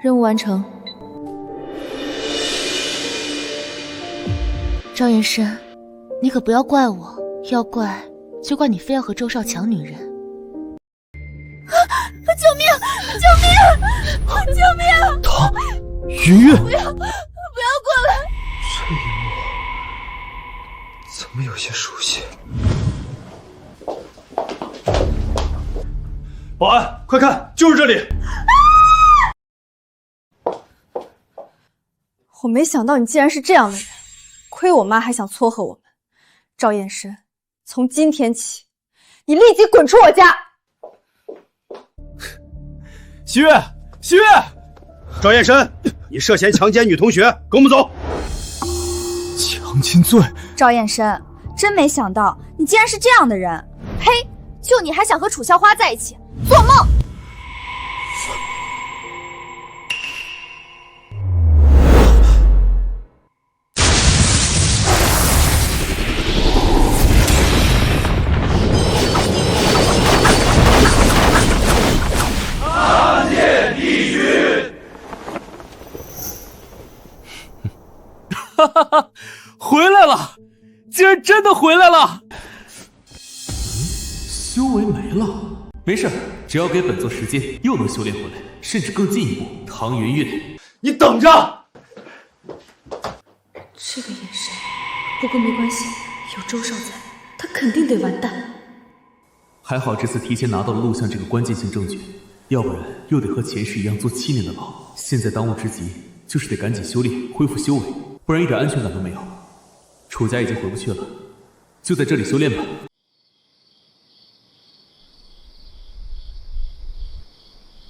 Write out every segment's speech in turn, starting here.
任务完成。赵延深，你可不要怪我，要怪就怪你非要和周少抢女人。救命！救命！救命！他，云月，不要过来！这一幕怎么有些熟悉？保安，快看，就是这里！我没想到你竟然是这样的人，亏我妈还想撮合我们。赵延深，从今天起，你立即滚出我家！西月，西月，赵延深，你涉嫌强奸女同学，跟我们走。强奸罪！赵延深，真没想到你竟然是这样的人！呸！就你还想和楚校花在一起，做梦！哈哈哈，回来了，竟然真的回来了！修为没了，没事，只要给本座时间，又能修炼回来，甚至更进一步。唐云月，你等着！这个眼神，不过没关系，有周少在，他肯定得完蛋。还好这次提前拿到了录像这个关键性证据，要不然又得和前世一样坐7年的牢。现在当务之急就是得赶紧修炼，恢复修为。不然一点安全感都没有。楚家已经回不去了，就在这里修炼吧。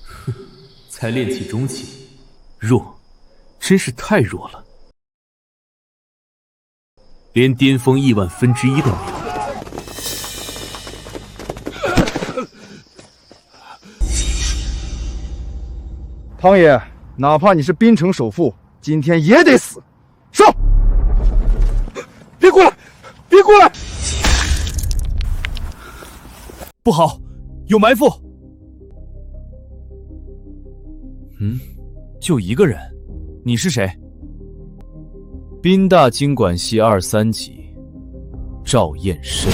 哼，才练气中期，弱，真是太弱了，连巅峰1/1000000都没有。汤爷，哪怕你是滨城首富，今天也得死。上！别过来！别过来！不好，有埋伏！就一个人，你是谁？滨大经管系23级，赵彦深。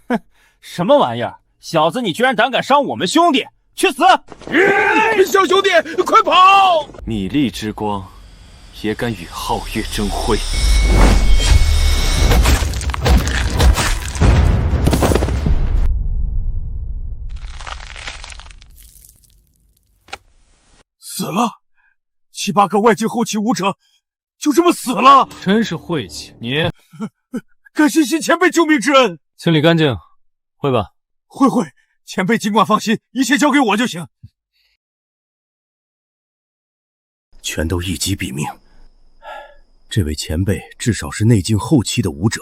哼，什么玩意儿？小子，你居然胆敢伤我们兄弟，去死！小兄弟，快跑！米粒之光，也敢与皓月争辉？死了，7、8个外境后期武者就这么死了，真是晦气！你感谢新前辈救命之恩，清理干净，会吧？会，前辈尽管放心，一切交给我就行。全都一击毙命。这位前辈至少是内境后期的武者，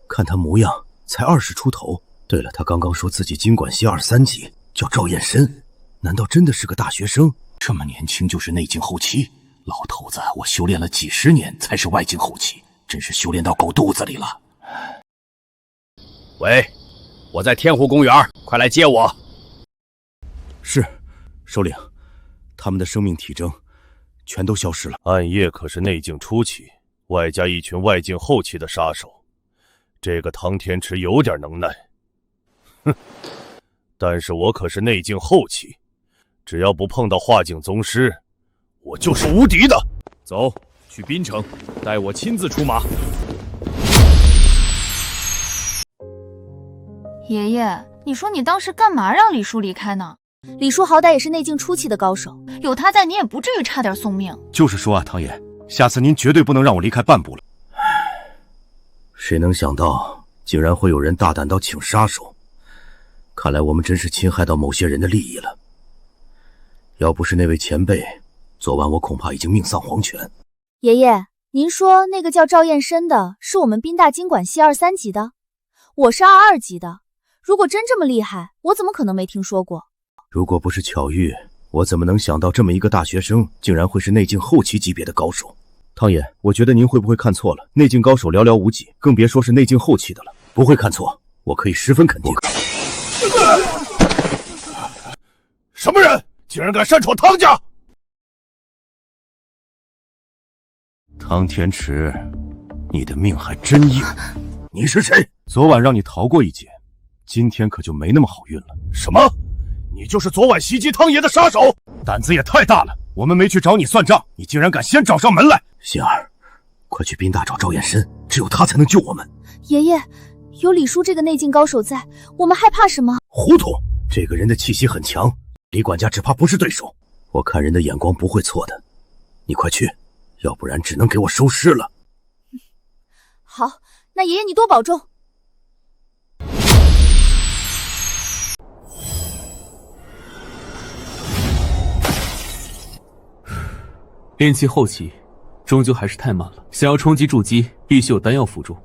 看他模样才20出头。对了，他刚刚说自己经管系23级，叫赵彦深，难道真的是个大学生？这么年轻就是内境后期，老头子，我修炼了几十年才是外境后期，真是修炼到狗肚子里了。喂，我在天湖公园，快来接我。是，首领，他们的生命体征全都消失了。暗夜可是内境初期，外加一群外境后期的杀手，这个唐天池有点能耐。哼，但是我可是内境后期，只要不碰到化境宗师，我就是无敌的。走，去滨城，带我亲自出马。爷爷，你说你当时干嘛让李叔离开呢？李叔好歹也是内境初期的高手，有他在，你也不至于差点送命。就是说啊，唐爷，下次您绝对不能让我离开半步了。谁能想到，竟然会有人大胆到请杀手？看来我们真是侵害到某些人的利益了。要不是那位前辈，昨晚我恐怕已经命丧黄泉。爷爷，您说那个叫赵彦深的是我们滨大经管系23级的，我是22级的。如果真这么厉害，我怎么可能没听说过？如果不是巧遇，我怎么能想到这么一个大学生竟然会是内境后期级别的高手？汤爷，我觉得您会不会看错了？内境高手寥寥无几，更别说是内境后期的了。不会看错，我可以十分肯定。什么人？竟然敢擅闯汤家！汤天池，你的命还真硬。你是谁？昨晚让你逃过一劫，今天可就没那么好运了。什么？你就是昨晚袭击汤爷的杀手？胆子也太大了！我们没去找你算账，你竟然敢先找上门来！星儿，快去宾大找赵彦深，只有他才能救我们。爷爷，有李叔这个内劲高手在，我们害怕什么？糊涂！这个人的气息很强，李管家只怕不是对手。我看人的眼光不会错的，你快去，要不然只能给我收尸了。好，那爷爷你多保重。炼气后期，终究还是太慢了。想要冲击筑基，必须有丹药辅助。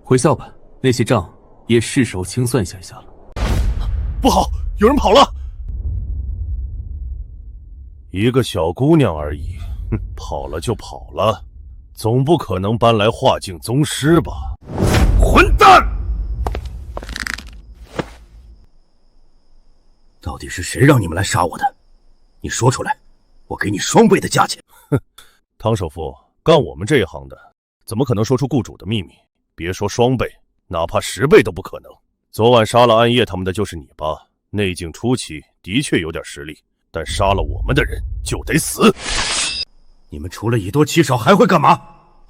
回校吧，那些账也是时候清算一下了。不好，有人跑了！一个小姑娘而已，跑了就跑了，总不可能搬来化境宗师吧？混蛋！到底是谁让你们来杀我的？你说出来，我给你双倍的价钱。汤首富，干我们这一行的，怎么可能说出雇主的秘密？别说双倍，哪怕10倍都不可能。昨晚杀了暗夜他们的就是你吧？内境初期的确有点实力，但杀了我们的人就得死。你们除了以多欺少还会干嘛？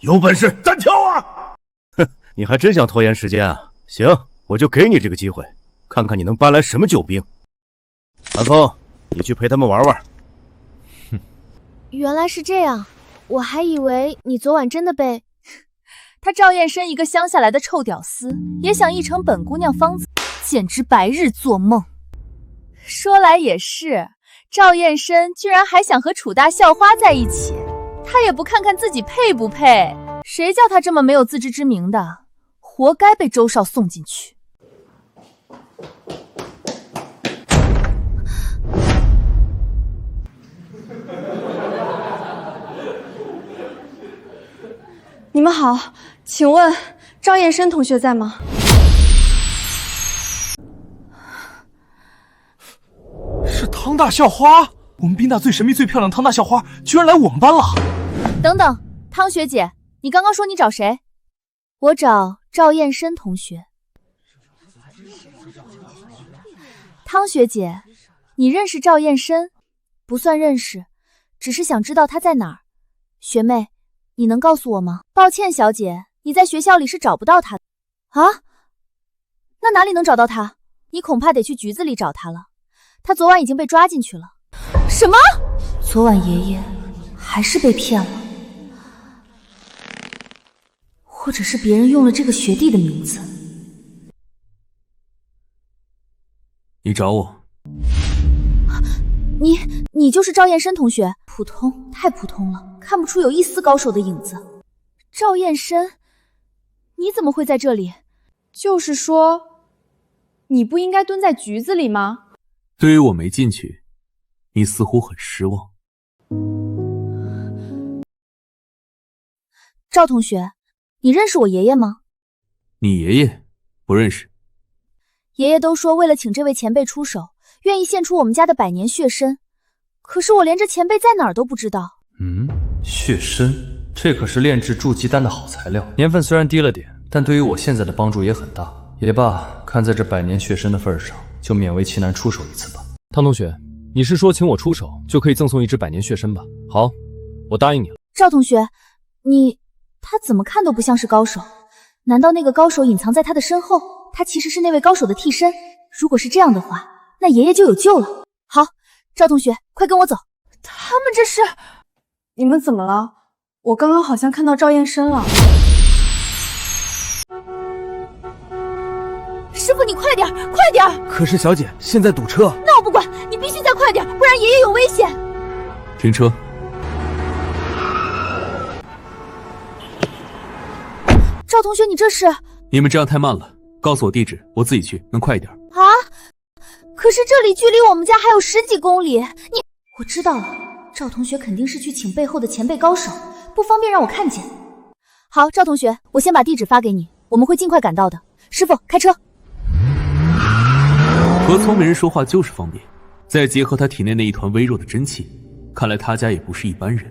有本事单挑啊！哼，你还真想拖延时间啊？行，我就给你这个机会，看看你能搬来什么救兵。韩风，你去陪他们玩玩。原来是这样，我还以为你昨晚真的被他赵彦深一个乡下来的臭屌丝也想一成本姑娘芳子，简直白日做梦。说来也是，赵彦深居然还想和楚大校花在一起，他也不看看自己配不配，谁叫他这么没有自知之明的，活该被周少送进去。你们好，请问赵彦深同学在吗？是汤大校花，我们宾大最神秘最漂亮的汤大校花居然来我们班了。等等，汤学姐，你刚刚说你找谁？我找赵彦深同学。汤学姐，你认识赵彦深？不算认识，只是想知道他在哪儿。学妹，你能告诉我吗？抱歉，小姐，你在学校里是找不到他的。啊？那哪里能找到他？你恐怕得去局子里找他了。他昨晚已经被抓进去了。什么？昨晚爷爷还是被骗了？或者是别人用了这个学弟的名字？你找我？你就是赵彦深同学？普通，太普通了，看不出有一丝高手的影子。赵彦深，你怎么会在这里？就是说，你不应该蹲在局子里吗？对于我没进去，你似乎很失望。赵同学，你认识我爷爷吗？你爷爷不认识。爷爷都说为了请这位前辈出手，愿意献出我们家的100年血参，可是我连这前辈在哪儿都不知道。血参，这可是炼制筑基丹的好材料，年份虽然低了点，但对于我现在的帮助也很大。也罢，看在这100年血参的份上，就勉为其难出手一次吧。汤同学，你是说请我出手就可以赠送一支100年血参吧？好，我答应你了。赵同学，他怎么看都不像是高手，难道那个高手隐藏在他的身后？他其实是那位高手的替身？如果是这样的话，那爷爷就有救了。好，赵同学，快跟我走。他们这是……你们怎么了？我刚刚好像看到赵彦深了。师傅，你快点，快点！可是小姐，现在堵车。那我不管，你必须再快点，不然爷爷有危险。停车。赵同学，你这是……你们这样太慢了，告诉我地址，我自己去，能快一点。啊！可是这里距离我们家还有10几公里。我知道了，赵同学肯定是去请背后的前辈高手，不方便让我看见。好，赵同学，我先把地址发给你，我们会尽快赶到的。师傅，开车。和聪明人说话就是方便，再结合他体内那一团微弱的真气，看来他家也不是一般人。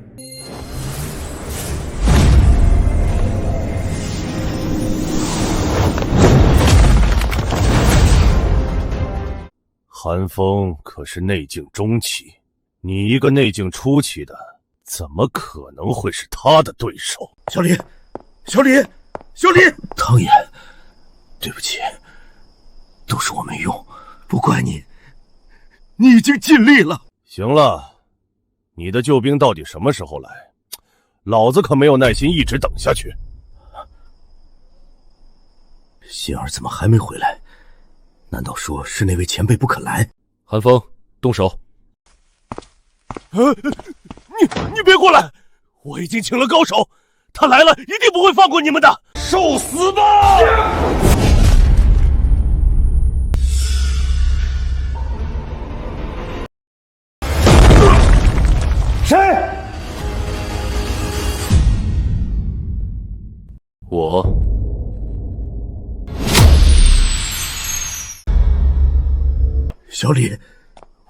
韩风可是内境中期，你一个内境初期的，怎么可能会是他的对手？小李，汤爷，对不起，都是我没用，不怪你，你已经尽力了。行了，你的救兵到底什么时候来？老子可没有耐心一直等下去。心儿怎么还没回来？难道说是那位前辈不肯来？韩风，动手！你别过来！我已经请了高手，他来了一定不会放过你们的！受死吧！谁？我。小李，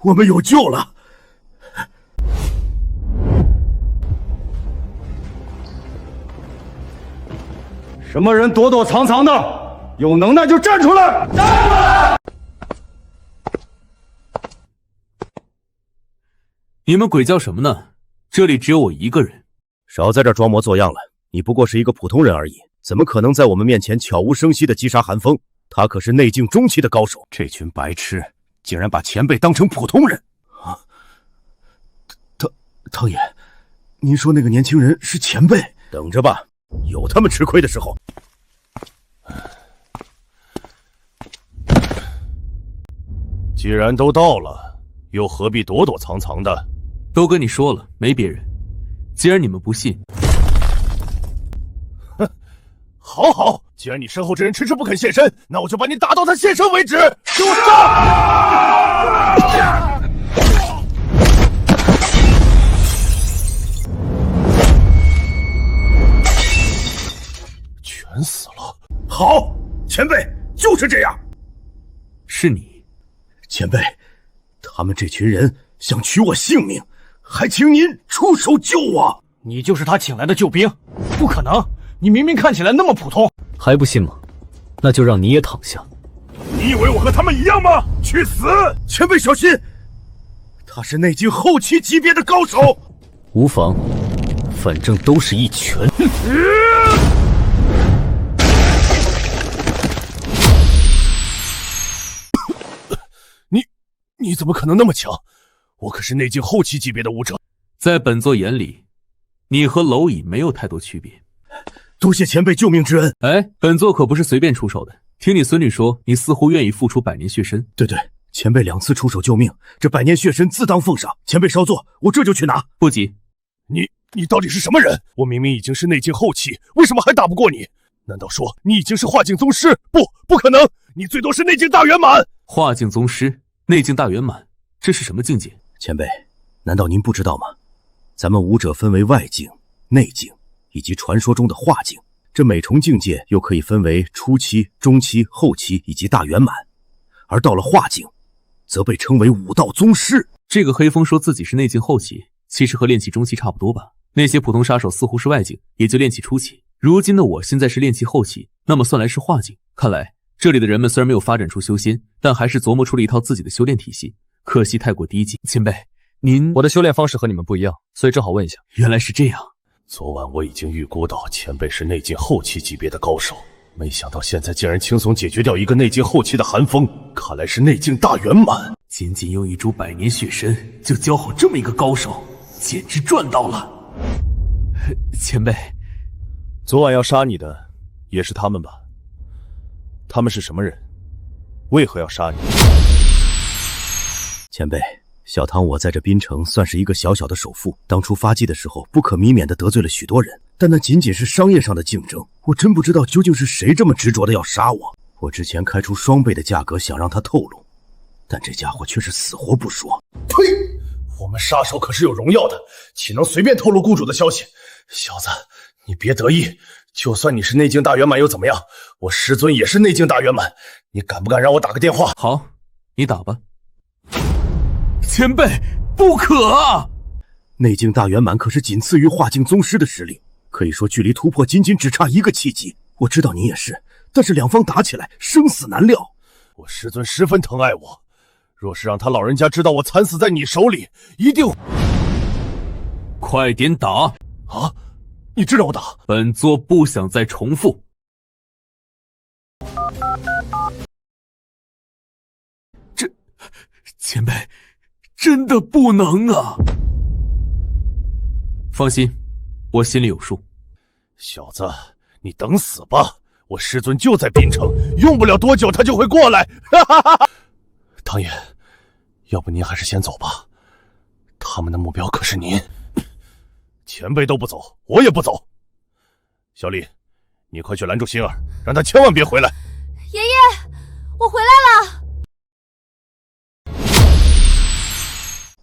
我们有救了！什么人躲躲藏藏的？有能耐就站出来！站出来！你们鬼叫什么呢？这里只有我一个人。少在这装模作样了，你不过是一个普通人而已，怎么可能在我们面前悄无声息地击杀韩风？他可是内境中期的高手。这群白痴竟然把前辈当成普通人！啊，汤爷，您说那个年轻人是前辈？等着吧，有他们吃亏的时候。既然都到了，又何必躲躲藏藏的？都跟你说了，没别人。既然你们不信，哼，好，既然你身后这人迟迟不肯现身，那我就把你打到他现身为止！给我杀！全死了！好，前辈就是这样。是你，前辈，他们这群人想取我性命，还请您出手救我。你就是他请来的救兵？不可能！你明明看起来那么普通，还不信吗？那就让你也躺下。你以为我和他们一样吗？去死！前辈小心，他是内境后期级别的高手。无妨，反正都是一拳。你怎么可能那么强？我可是内境后期级别的武者。在本座眼里，你和蝼蚁没有太多区别。多谢前辈救命之恩。哎，本座可不是随便出手的。听你孙女说，你似乎愿意付出百年血身。对，前辈2次出手救命，这百年血身自当奉上。前辈稍坐，我这就去拿。不急。你到底是什么人？我明明已经是内境后期，为什么还打不过你？难道说你已经是化境宗师？不可能，你最多是内境大圆满。化境宗师，内境大圆满，这是什么境界？前辈，难道您不知道吗？咱们武者分为外境、内境以及传说中的化境，这每重境界又可以分为初期、中期、后期以及大圆满，而到了化境，则被称为武道宗师。这个黑风说自己是内境后期，其实和炼气中期差不多吧？那些普通杀手似乎是外境，也就炼气初期。如今的我现在是炼气后期，那么算来是化境。看来这里的人们虽然没有发展出修仙，但还是琢磨出了一套自己的修炼体系，可惜太过低级。前辈，我的修炼方式和你们不一样，所以正好问一下。原来是这样。昨晚我已经预估到前辈是内境后期级别的高手，没想到现在竟然轻松解决掉一个内境后期的寒风，看来是内境大圆满。仅仅用一株百年血参就教好这么一个高手，简直赚到了。前辈，昨晚要杀你的也是他们吧？他们是什么人？为何要杀你？前辈，小唐我在这滨城算是一个小小的首富，当初发迹的时候不可避免地得罪了许多人，但那仅仅是商业上的竞争，我真不知道究竟是谁这么执着的要杀我。我之前开出双倍的价格想让他透露，但这家伙却是死活不说。呸！我们杀手可是有荣耀的，岂能随便透露雇主的消息？小子，你别得意，就算你是内境大圆满又怎么样？我师尊也是内境大圆满，你敢不敢让我打个电话？好，你打吧。前辈，不可啊！内境大圆满可是仅次于化境宗师的实力，可以说距离突破仅仅只差一个契机。我知道你也是，但是两方打起来，生死难料。我师尊十分疼爱我，若是让他老人家知道我惨死在你手里，一定……快点打！啊！你知道我打？本座不想再重复。前辈，真的不能啊！放心，我心里有数。小子，你等死吧！我师尊就在滨城，用不了多久他就会过来。唐爷，要不您还是先走吧，他们的目标可是您。前辈都不走，我也不走。小李，你快去拦住心儿，让他千万别回来。爷爷，我回来了。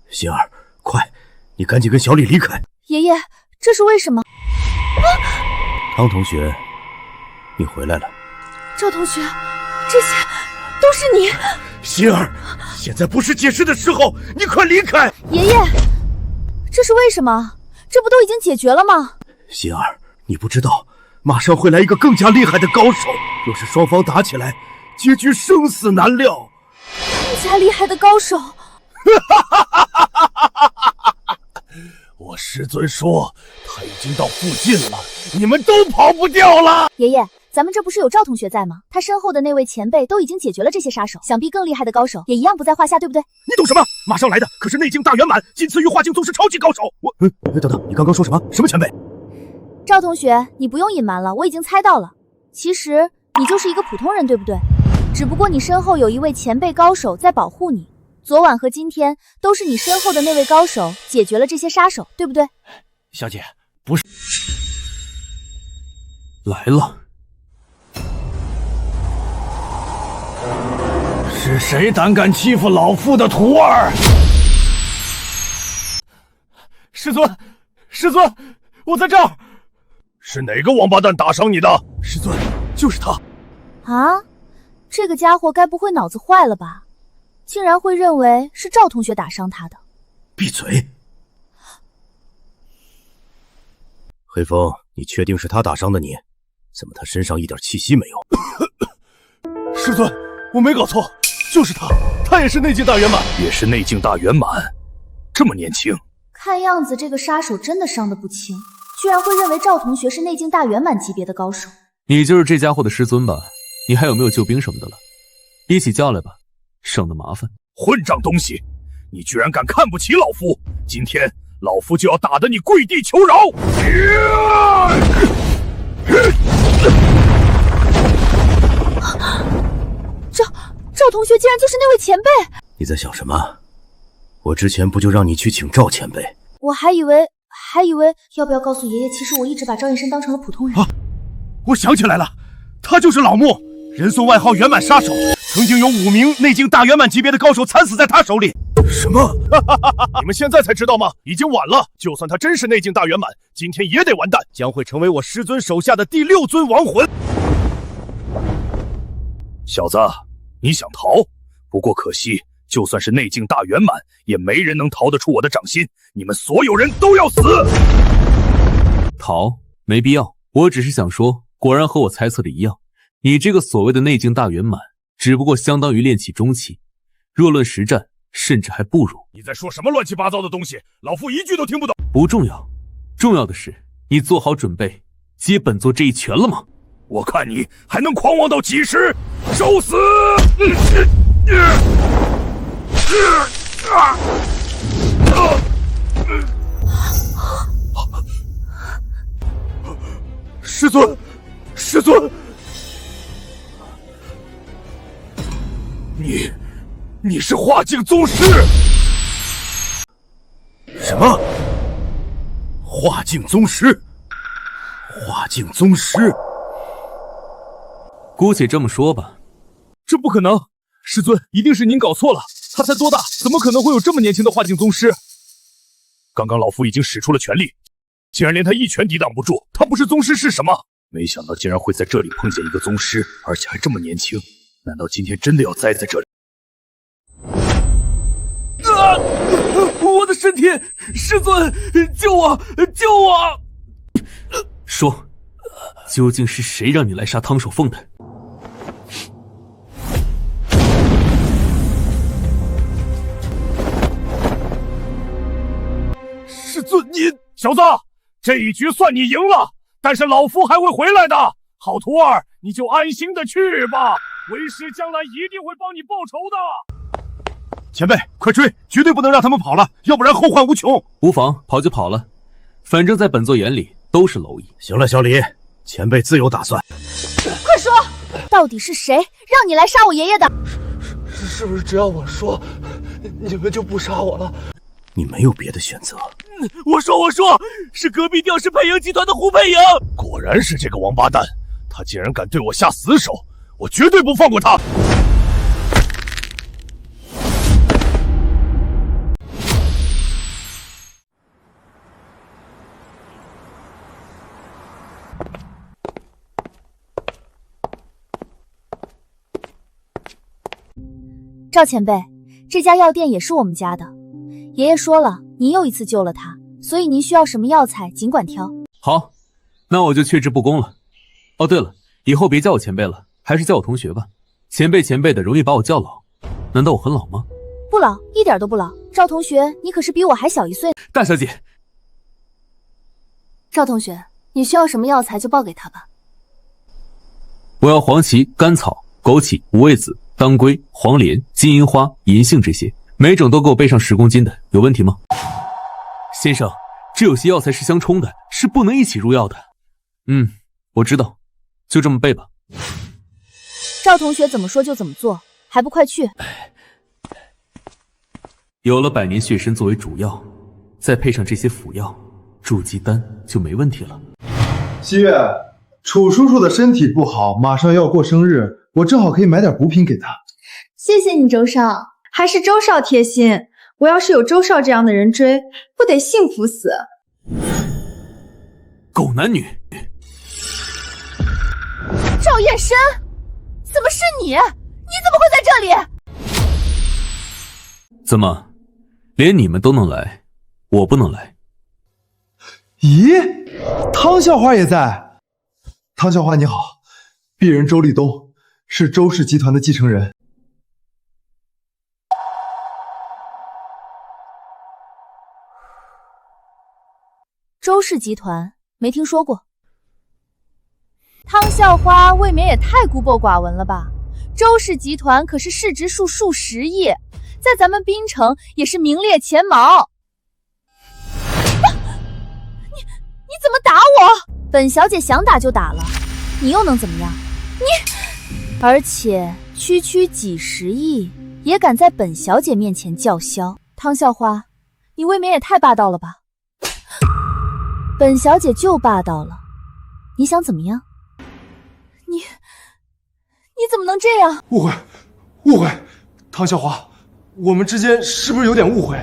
心儿，快，你赶紧跟小李离开。爷爷，这是为什么？汤同学，你回来了。赵同学，这些都是你。心儿，现在不是解释的时候，你快离开。爷爷，这是为什么？这不都已经解决了吗？心儿，你不知道，马上会来一个更加厉害的高手，若是双方打起来，结局生死难料。更加厉害的高手。我师尊说他已经到附近了，你们都跑不掉了。爷爷，咱们这不是有赵同学在吗？他身后的那位前辈都已经解决了这些杀手，想必更厉害的高手也一样不在话下，对不对？你懂什么？马上来的可是内境大圆满，仅次于化境宗师超级高手。等等，你刚刚说什么？什么前辈？赵同学，你不用隐瞒了，我已经猜到了。其实你就是一个普通人，对不对？只不过你身后有一位前辈高手在保护你。昨晚和今天都是你身后的那位高手解决了这些杀手，对不对？小姐，不是。来了。是谁胆敢欺负老夫的徒儿？师尊，师尊，我在这儿。是哪个王八蛋打伤你的？师尊，就是他。啊，这个家伙该不会脑子坏了吧？竟然会认为是赵同学打伤他的。闭嘴！黑风，你确定是他打伤的你？怎么他身上一点气息没有？师尊，我没搞错，就是他，他也是内境大圆满，也是内境大圆满，这么年轻。看样子这个杀手真的伤得不轻，居然会认为赵同学是内境大圆满级别的高手。你就是这家伙的师尊吧？你还有没有救兵什么的了？一起叫来吧，省得麻烦。混账东西，你居然敢看不起老夫！今天老夫就要打得你跪地求饶！赵同学竟然就是那位前辈！你在想什么？我之前不就让你去请赵前辈？我还以为要不要告诉爷爷，其实我一直把赵燕山当成了普通人。我想起来了，他就是老穆，人送外号圆满杀手，曾经有5名内境大圆满级别的高手惨死在他手里。什么？你们现在才知道吗？已经晚了。就算他真是内境大圆满，今天也得完蛋，将会成为我师尊手下的第6尊亡魂。小子，你想逃？不过可惜，就算是内境大圆满，也没人能逃得出我的掌心。你们所有人都要死！逃？没必要。我只是想说，果然和我猜测的一样，你这个所谓的内境大圆满，只不过相当于炼气中期，若论实战，甚至还不如。你在说什么乱七八糟的东西？老夫一句都听不懂。不重要，重要的是你做好准备接本座这一拳了吗？我看你还能狂妄到几时？受死！师尊，师尊，你是化境宗师？什么？化境宗师？化境宗师？姑且这么说吧。这不可能，师尊，一定是您搞错了。他才多大，怎么可能会有这么年轻的化境宗师？刚刚老夫已经使出了全力，竟然连他一拳抵挡不住。他不是宗师是什么？没想到竟然会在这里碰见一个宗师，而且还这么年轻。难道今天真的要栽在这里？我的身体！师尊，救我！救我！说，究竟是谁让你来杀汤守凤的？师尊，你小子，这一局算你赢了，但是老夫还会回来的。好徒儿，你就安心的去吧，为师将来一定会帮你报仇的。前辈，快追，绝对不能让他们跑了，要不然后患无穷。无妨，跑就跑了，反正在本座眼里都是蝼蚁。行了，小李，前辈自有打算。快说，到底是谁让你来杀我爷爷的？是不是只要我说，你们就不杀我了？你没有别的选择。我说，是隔壁吊石配营集团的胡配营。果然是这个王八蛋，他竟然敢对我下死手，我绝对不放过他。赵前辈，这家药店也是我们家的。爷爷说了，您又一次救了他，所以您需要什么药材尽管挑。好，那我就却之不恭了。哦，对了，以后别叫我前辈了，还是叫我同学吧。前辈的容易把我叫老，难道我很老吗？不老，一点都不老。赵同学，你可是比我还小1岁。大小姐，赵同学，你需要什么药材就报给他吧。我要黄芪、甘草、枸杞、五味子、当归、黄连、金银花、银杏这些，每种都给我备上10公斤的，有问题吗？先生，这有些药材是相冲的，是不能一起入药的。我知道，就这么备吧。赵同学怎么说就怎么做，还不快去？有了百年血参作为主药，再配上这些辅药，筑基丹就没问题了。西月，楚叔叔的身体不好，马上要过生日，我正好可以买点补品给他。谢谢你，周少，还是周少贴心。我要是有周少这样的人追，不得幸福死？狗男女！赵燕山，怎么是你？你怎么会在这里？怎么，连你们都能来，我不能来？咦，汤校花也在。汤校花你好，鄙人周立东，是周氏集团的继承人。周氏集团没听说过。汤校花未免也太孤陋寡闻了吧？周氏集团可是市值数10亿，在咱们滨城也是名列前茅。你怎么打我？本小姐想打就打了，你又能怎么样？而且区区几10亿也敢在本小姐面前叫嚣，汤校花，你未免也太霸道了吧？本小姐就霸道了，你想怎么样？你怎么能这样？误会，汤校花，我们之间是不是有点误会？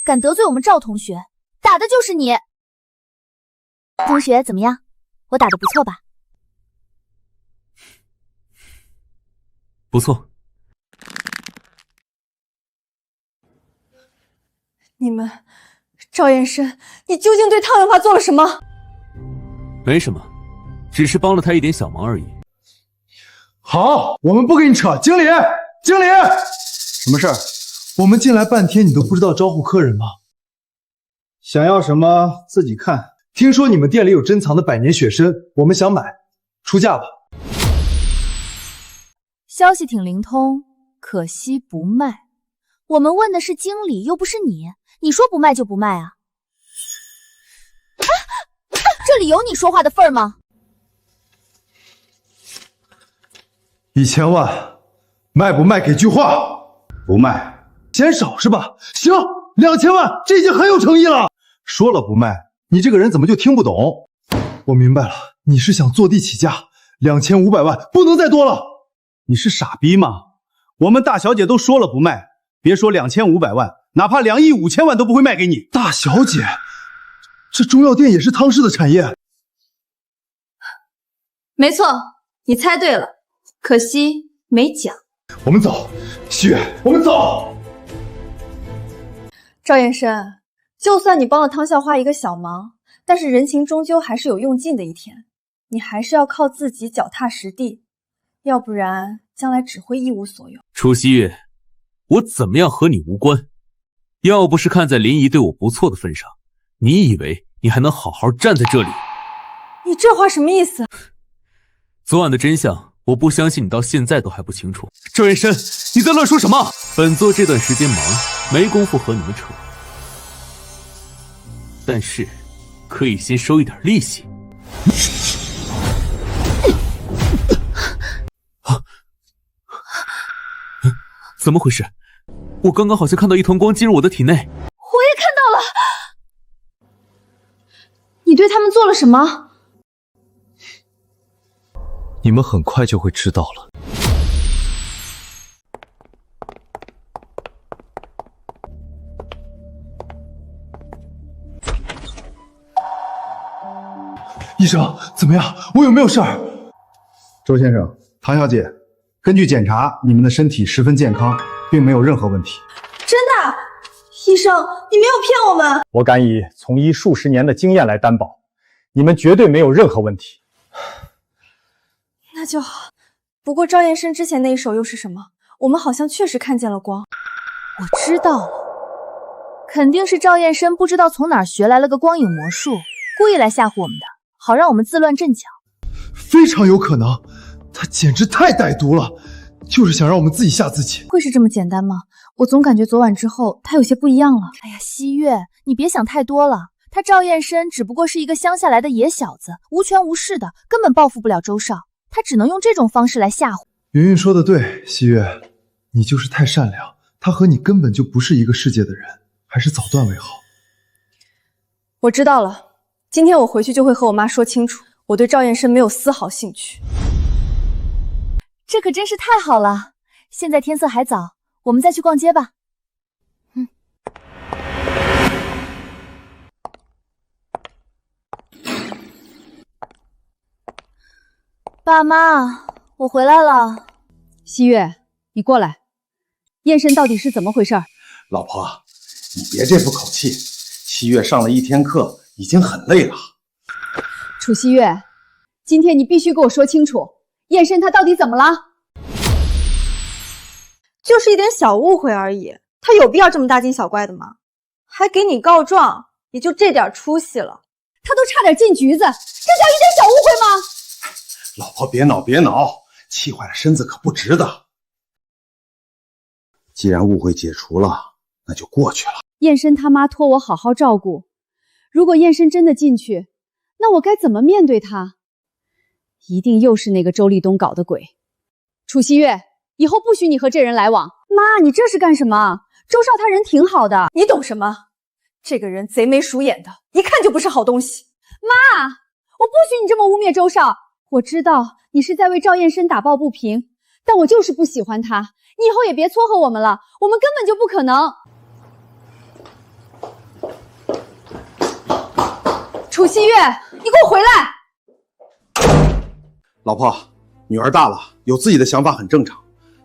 敢得罪我们赵同学，打的就是你。同学怎么样？我打得不错吧？不错。你们，赵延深，你究竟对汤永发做了什么？没什么，只是帮了他一点小忙而已。好，我们不跟你扯。经理，什么事儿？我们进来半天，你都不知道招呼客人吗？想要什么自己看。听说你们店里有珍藏的百年血参，我们想买，出价吧。消息挺灵通，可惜不卖。我们问的是经理，又不是你，你说不卖就不卖啊？这里有你说话的份儿吗？1000万，卖不卖？给句话。不卖，嫌少是吧？行，2000万，这已经很有诚意了。说了不卖，你这个人怎么就听不懂？我明白了，你是想坐地起价，2500万不能再多了。你是傻逼吗？我们大小姐都说了不卖，别说2500万，哪怕2亿5千万都不会卖给你。大小姐，这中药店也是汤氏的产业。没错，你猜对了，可惜没讲。我们走，西月，我们走。赵燕生，就算你帮了汤校花一个小忙，但是人情终究还是有用尽的一天，你还是要靠自己脚踏实地，要不然将来只会一无所有。楚西月，我怎么样和你无关，要不是看在林姨对我不错的份上，你以为你还能好好站在这里？你这话什么意思？昨晚的真相，我不相信你到现在都还不清楚。赵延深，你在乱说什么？本座这段时间忙，没工夫和你们扯，但是可以先收一点利息。怎么回事？我刚刚好像看到一团光进入我的体内。我也看到了。你对他们做了什么？你们很快就会知道了。医生，怎么样？我有没有事儿？周先生，唐小姐，根据检查，你们的身体十分健康，并没有任何问题。真的？医生，你没有骗我们。我敢以从医数十年的经验来担保，你们绝对没有任何问题。那就好。不过赵燕生之前那一手又是什么？我们好像确实看见了光。我知道了，肯定是赵燕生不知道从哪儿学来了个光影魔术，故意来吓唬我们的，好让我们自乱阵脚。非常有可能，他简直太歹毒了，就是想让我们自己吓自己。会是这么简单吗？我总感觉昨晚之后他有些不一样了。哎呀，西月，你别想太多了。他赵燕生只不过是一个乡下来的野小子，无权无势的，根本报复不了周少。他只能用这种方式来吓唬。云云说的对，西月，你就是太善良，他和你根本就不是一个世界的人，还是早断为好。我知道了，今天我回去就会和我妈说清楚，我对赵燕生没有丝毫兴趣。这可真是太好了，现在天色还早，我们再去逛街吧。爸妈，我回来了。西月，你过来，燕生到底是怎么回事？老婆，你别这副口气，西月上了一天课，已经很累了。楚西月，今天你必须给我说清楚，燕生他到底怎么了？就是一点小误会而已，他有必要这么大惊小怪的吗？还给你告状，也就这点出息了。他都差点进局子，这叫一点小误会吗？老婆别恼别恼，气坏了身子可不值得。既然误会解除了，那就过去了。燕生他妈托我好好照顾，如果燕生真的进去，那我该怎么面对他？一定又是那个周立东搞的鬼。楚西月，以后不许你和这人来往。妈，你这是干什么？周少他人挺好的，你懂什么？这个人贼眉鼠眼的，一看就不是好东西。妈，我不许你这么污蔑周少。我知道你是在为赵燕生打抱不平，但我就是不喜欢他。你以后也别撮合我们了，我们根本就不可能。楚西月，你给我回来！老婆，女儿大了，有自己的想法很正常，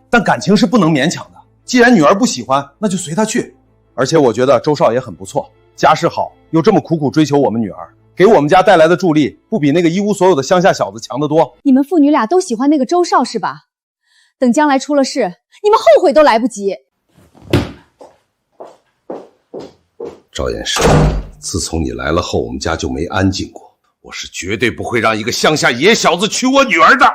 但感情是不能勉强的。既然女儿不喜欢，那就随她去。而且我觉得周少也很不错，家世好，又这么苦苦追求我们女儿，给我们家带来的助力，不比那个一无所有的乡下小子强得多。你们父女俩都喜欢那个周少是吧？等将来出了事，你们后悔都来不及。赵燕生，自从你来了后，我们家就没安静过。我是绝对不会让一个乡下野小子娶我女儿的。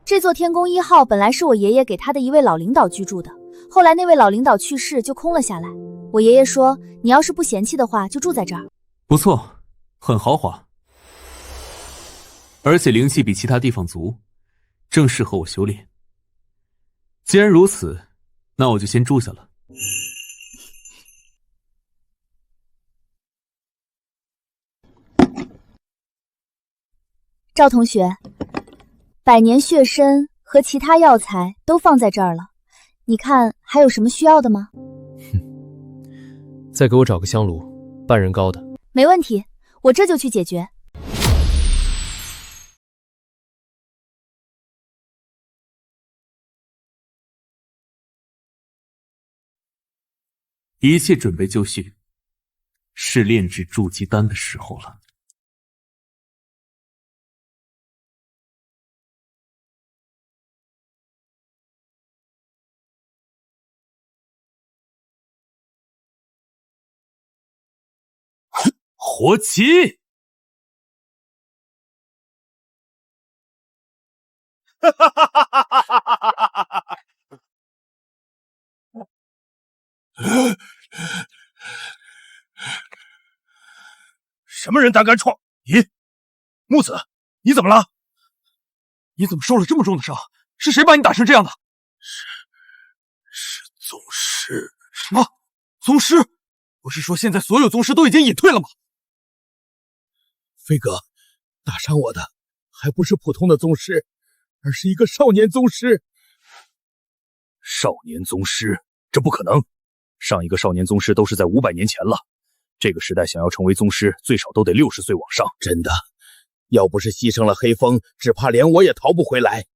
这座天宫1号本来是我爷爷给他的一位老领导居住的，后来那位老领导去世，就空了下来。我爷爷说，你要是不嫌弃的话，就住在这儿。不错，很豪华，而且灵气比其他地方足，正适合我修炼。既然如此，那我就先住下了。赵同学，百年血参和其他药材都放在这儿了，你看还有什么需要的吗？再给我找个香炉，半人高的。没问题，我这就去解决。一切准备就绪，是炼制筑基丹的时候了。火起！哈哈哈哈哈哈！什么人胆敢闯？咦，木子，你怎么了？你怎么受了这么重的伤？是谁把你打成这样的？是宗师。什么？宗师？不是说现在所有宗师都已经隐退了吗？飞哥，打伤我的还不是普通的宗师，而是一个少年宗师。少年宗师？这不可能！上一个少年宗师都是在500年前了。这个时代想要成为宗师，最少都得60岁往上。真的，要不是牺牲了黑风，只怕连我也逃不回来。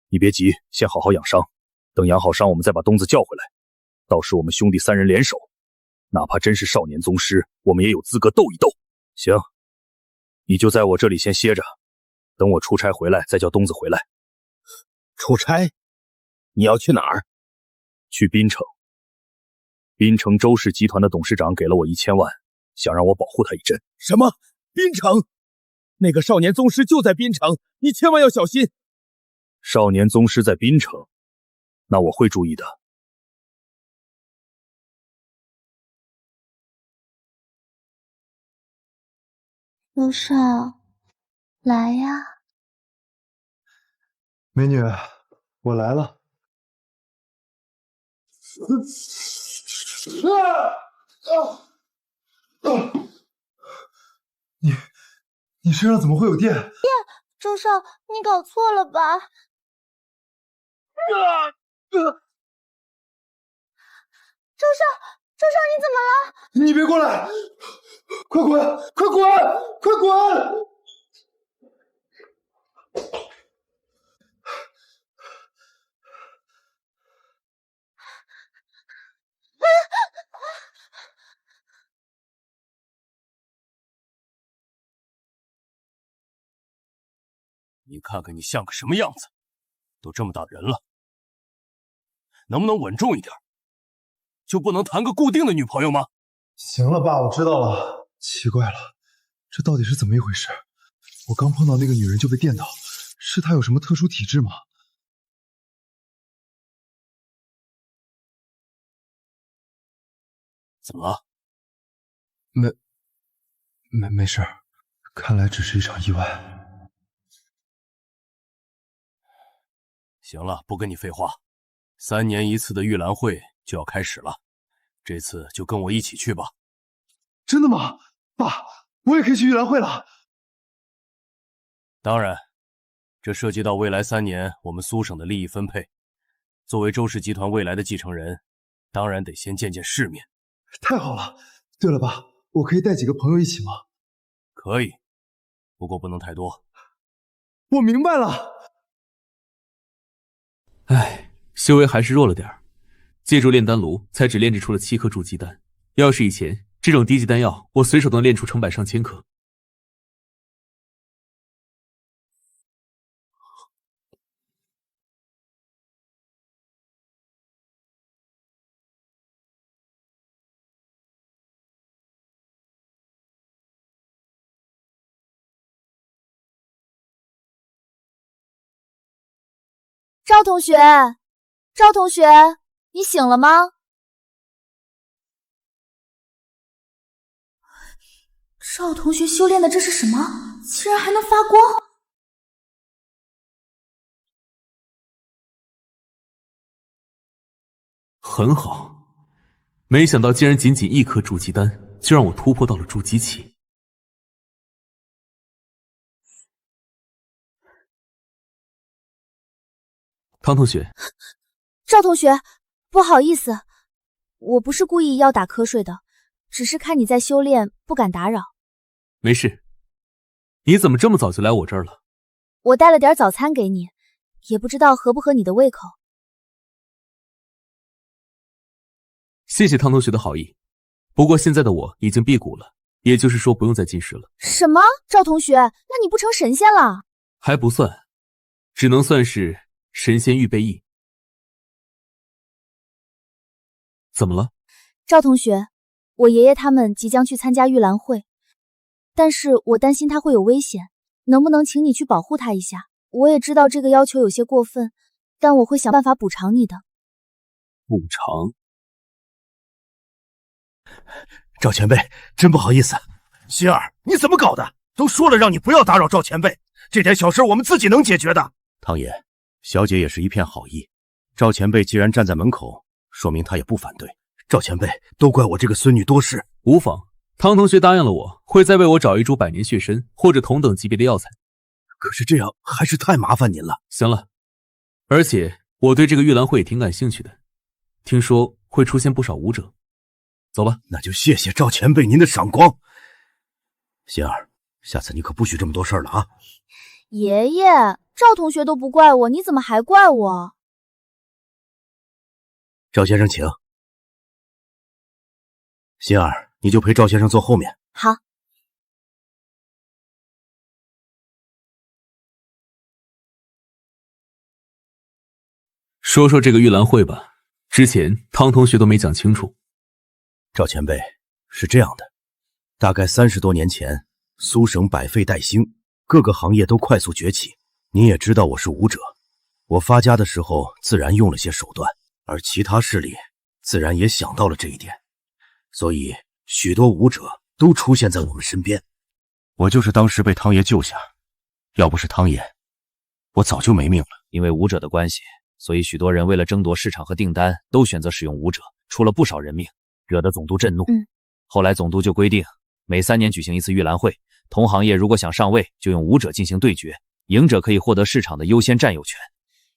你别急，先好好养伤，等养好伤，我们再把东子叫回来。到时我们兄弟3人联手，哪怕真是少年宗师，我们也有资格斗一斗。行，你就在我这里先歇着，等我出差回来再叫东子回来。出差？你要去哪儿？去滨城。滨城周氏集团的董事长给了我1000万，想让我保护他一阵。什么？滨城？那个少年宗师就在滨城，你千万要小心。少年宗师在滨城，那我会注意的。陆少，来呀！美女，我来了。你身上怎么会有电？电，周少，你搞错了吧？周少，你怎么了？你别过来！快滚！快滚！快滚！你看看你像个什么样子，都这么大人了，能不能稳重一点？就不能谈个固定的女朋友吗？行了，爸，我知道了。奇怪了，这到底是怎么一回事？我刚碰到那个女人就被电到，是她有什么特殊体质吗？怎么了？没事，看来只是一场意外。行了，不跟你废话，3年一次的玉兰会就要开始了，这次就跟我一起去吧。真的吗？爸，我也可以去玉兰会了。当然，这涉及到未来3年我们苏省的利益分配。作为周氏集团未来的继承人，当然得先见见世面。太好了！对了，爸，我可以带几个朋友一起吗？可以，不过不能太多。我明白了。唉，修为还是弱了点儿，借助炼丹炉才只炼制出了7颗筑基丹。要是以前，这种低级丹药我随手都能炼出成百上千颗。赵同学，赵同学，你醒了吗？赵同学修炼的这是什么？竟然还能发光！很好，没想到竟然仅仅1颗筑基丹，就让我突破到了筑基期。汤同学，赵同学，不好意思，我不是故意要打瞌睡的，只是看你在修炼，不敢打扰。没事。你怎么这么早就来我这儿了？我带了点早餐给你，也不知道合不合你的胃口。谢谢汤同学的好意，不过现在的我已经辟谷了，也就是说不用再进食了。什么？赵同学，那你不成神仙了？还不算，只能算是神仙预备役。怎么了？赵同学，我爷爷他们即将去参加玉兰会，但是我担心他会有危险，能不能请你去保护他一下？我也知道这个要求有些过分，但我会想办法补偿你的。补偿？赵前辈，真不好意思。心儿，你怎么搞的？都说了让你不要打扰赵前辈，这点小事我们自己能解决的。汤爷，小姐也是一片好意，赵前辈既然站在门口，说明他也不反对。赵前辈，都怪我这个孙女多事。无妨，汤同学答应了我，会再为我找一株百年血参或者同等级别的药材。可是这样还是太麻烦您了。行了，而且我对这个玉兰会也挺感兴趣的，听说会出现不少武者。走吧。那就谢谢赵前辈您的赏光。心儿，下次你可不许这么多事儿了啊。爷爷，赵同学都不怪我，你怎么还怪我？赵先生请。心儿，你就陪赵先生坐后面。好。说说这个玉兰会吧，之前汤同学都没讲清楚。赵前辈，是这样的，大概30多年前，苏省百废待兴，各个行业都快速崛起。您也知道我是武者，我发家的时候自然用了些手段，而其他势力自然也想到了这一点，所以许多武者都出现在我们身边。我就是当时被汤爷救下，要不是汤爷，我早就没命了。因为武者的关系，所以许多人为了争夺市场和订单，都选择使用武者，出了不少人命，惹得总督震怒。后来总督就规定，每3年举行一次玉兰会，同行业如果想上位，就用武者进行对决，赢者可以获得市场的优先占有权。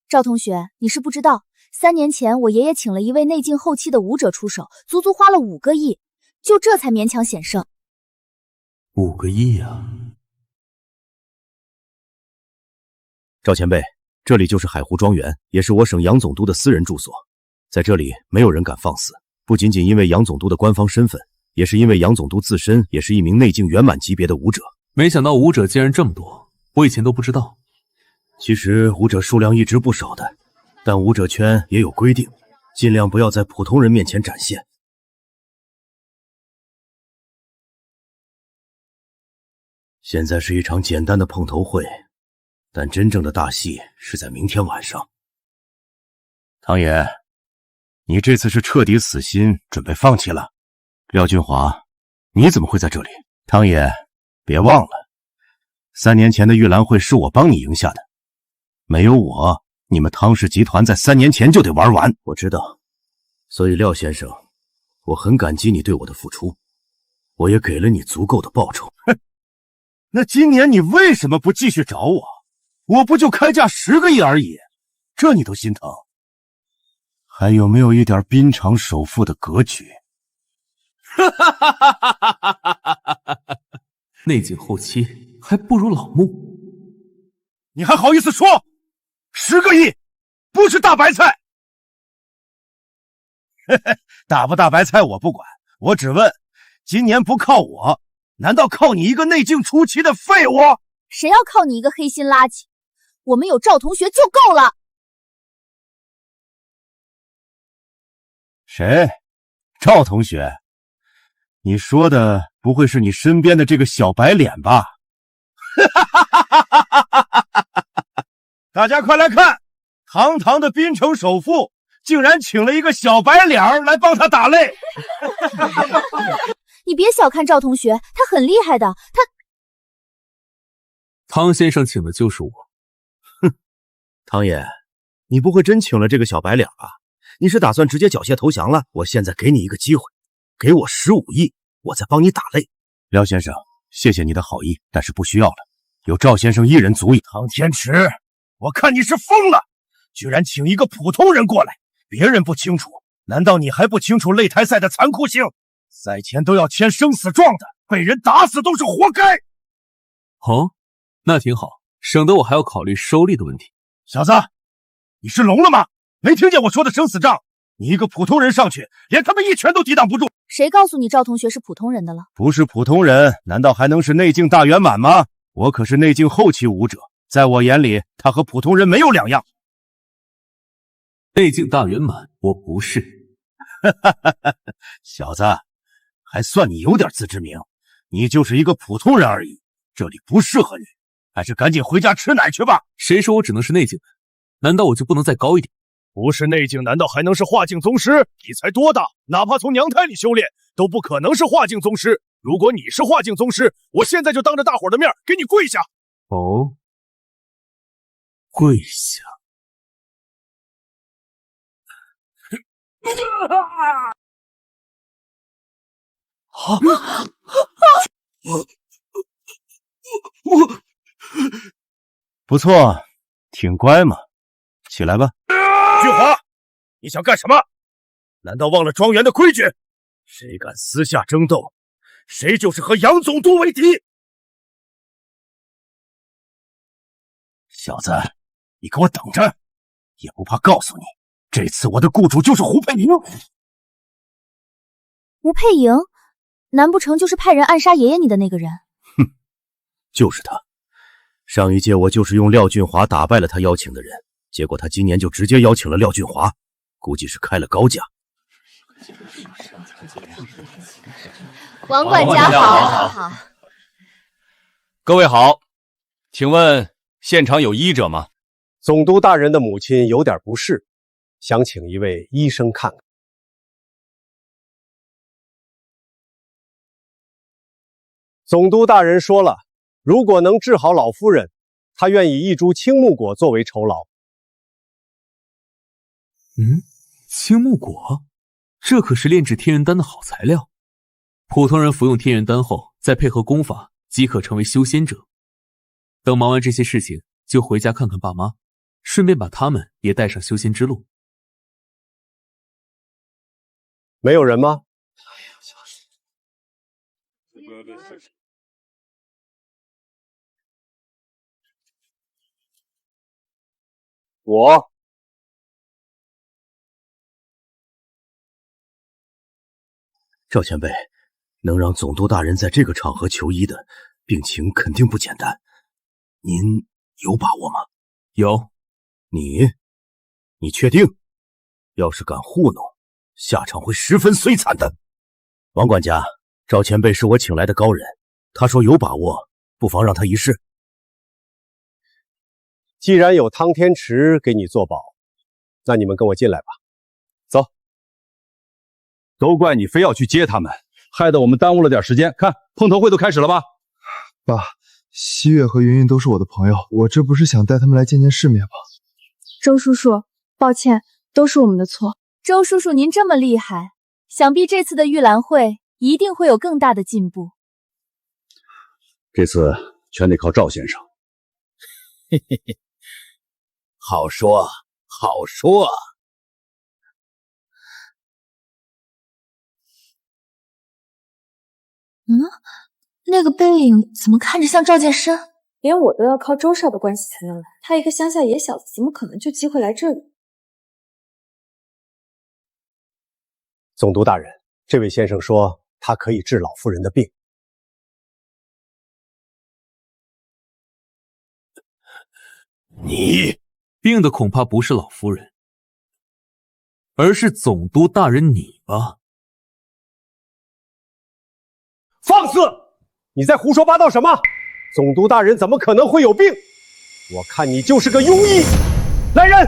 赵同学，你是不知道，3年前我爷爷请了一位内境后期的武者出手，足足花了5个亿，就这才勉强险胜。5个亿啊！赵前辈，这里就是海湖庄园，也是我省杨总督的私人住所，在这里没有人敢放肆，不仅仅因为杨总督的官方身份，也是因为杨总督自身也是一名内境圆满级别的武者。没想到武者竟然这么多，我以前都不知道。其实武者数量一直不少的，但武者圈也有规定，尽量不要在普通人面前展现。现在是一场简单的碰头会，但真正的大戏是在明天晚上。汤爷，你这次是彻底死心，准备放弃了？廖俊华，你怎么会在这里？汤爷，别忘了，3年前的玉兰会是我帮你赢下的，没有我，你们汤氏集团在3年前就得玩完。我知道，所以廖先生，我很感激你对我的付出，我也给了你足够的报酬。哼，那今年你为什么不继续找我？我不就开价10个亿而已，这你都心疼？还有没有一点滨场首富的格局？内景后期还不如老穆，你还好意思说？10个亿不是大白菜。大不大白菜我不管，我只问，今年不靠我，难道靠你一个内境初期的废物？谁要靠你一个黑心垃圾？我们有赵同学就够了。谁？赵同学？你说的不会是你身边的这个小白脸吧？大家快来看，堂堂的滨城首富竟然请了一个小白脸来帮他打擂。你别小看赵同学，他很厉害的。汤先生请的就是我。哼，汤爷，你不会真请了这个小白脸吧？你是打算直接缴械投降了？我现在给你一个机会，给我15亿，我再帮你打擂。廖先生，谢谢你的好意，但是不需要了，有赵先生一人足矣。汤天池，我看你是疯了，居然请一个普通人过来，别人不清楚，难道你还不清楚擂台赛的残酷性？赛前都要签生死状的，被人打死都是活该。哦，那挺好，省得我还要考虑收利的问题。小子，你是聋了吗？没听见我说的生死账？你一个普通人上去，连他们一拳都抵挡不住。谁告诉你赵同学是普通人的了？不是普通人，难道还能是内境大圆满吗？我可是内境后期武者，在我眼里，他和普通人没有两样。内境大圆满，我不是。小子，还算你有点自知明，你就是一个普通人而已，这里不适合你，还是赶紧回家吃奶去吧。谁说我只能是内境的？难道我就不能再高一点？不是内境，难道还能是化境宗师？你才多大？哪怕从娘胎里修炼，都不可能是化境宗师。如果你是化境宗师，我现在就当着大伙的面给你跪下。哦，跪下。不错，挺乖嘛，起来吧。俊华，你想干什么？难道忘了庄园的规矩？谁敢私下争斗，谁就是和杨总督为敌。小子，你给我等着，也不怕告诉你，这次我的雇主就是胡佩莹。吴佩莹，难不成就是派人暗杀爷爷你的那个人？哼，就是他。上一届我就是用廖俊华打败了他邀请的人，结果他今年就直接邀请了廖俊华，估计是开了高价。王管家好。各位好，请问现场有医者吗？总督大人的母亲有点不适，想请一位医生看看。总督大人说了，如果能治好老夫人，他愿意一株青木果作为酬劳。青木果，这可是炼制天元丹的好材料。普通人服用天元丹后，再配合功法，即可成为修仙者。等忙完这些事情，就回家看看爸妈，顺便把他们也带上修仙之路。没有人吗？我。赵前辈，能让总督大人在这个场合求医的，病情肯定不简单。您有把握吗？有。你确定？要是敢糊弄，下场会十分摧残的。王管家，赵前辈是我请来的高人，他说有把握，不妨让他一试。既然有汤天池给你做保，那你们跟我进来吧。走。都怪你非要去接他们，害得我们耽误了点时间。看，碰头会都开始了吧？爸，西月和云云都是我的朋友，我这不是想带他们来见见世面吗？周叔叔，抱歉，都是我们的错。周叔叔，您这么厉害，想必这次的玉兰会一定会有更大的进步。这次全得靠赵先生。嘿嘿嘿，好说好说。那个背影怎么看着像赵建深？连我都要靠周少的关系才能来，他一个乡下野小子，怎么可能就机会来这里？总督大人，这位先生说他可以治老夫人的病。你病的恐怕不是老夫人，而是总督大人你吧？放肆！你在胡说八道什么？总督大人怎么可能会有病？我看你就是个庸医。来人！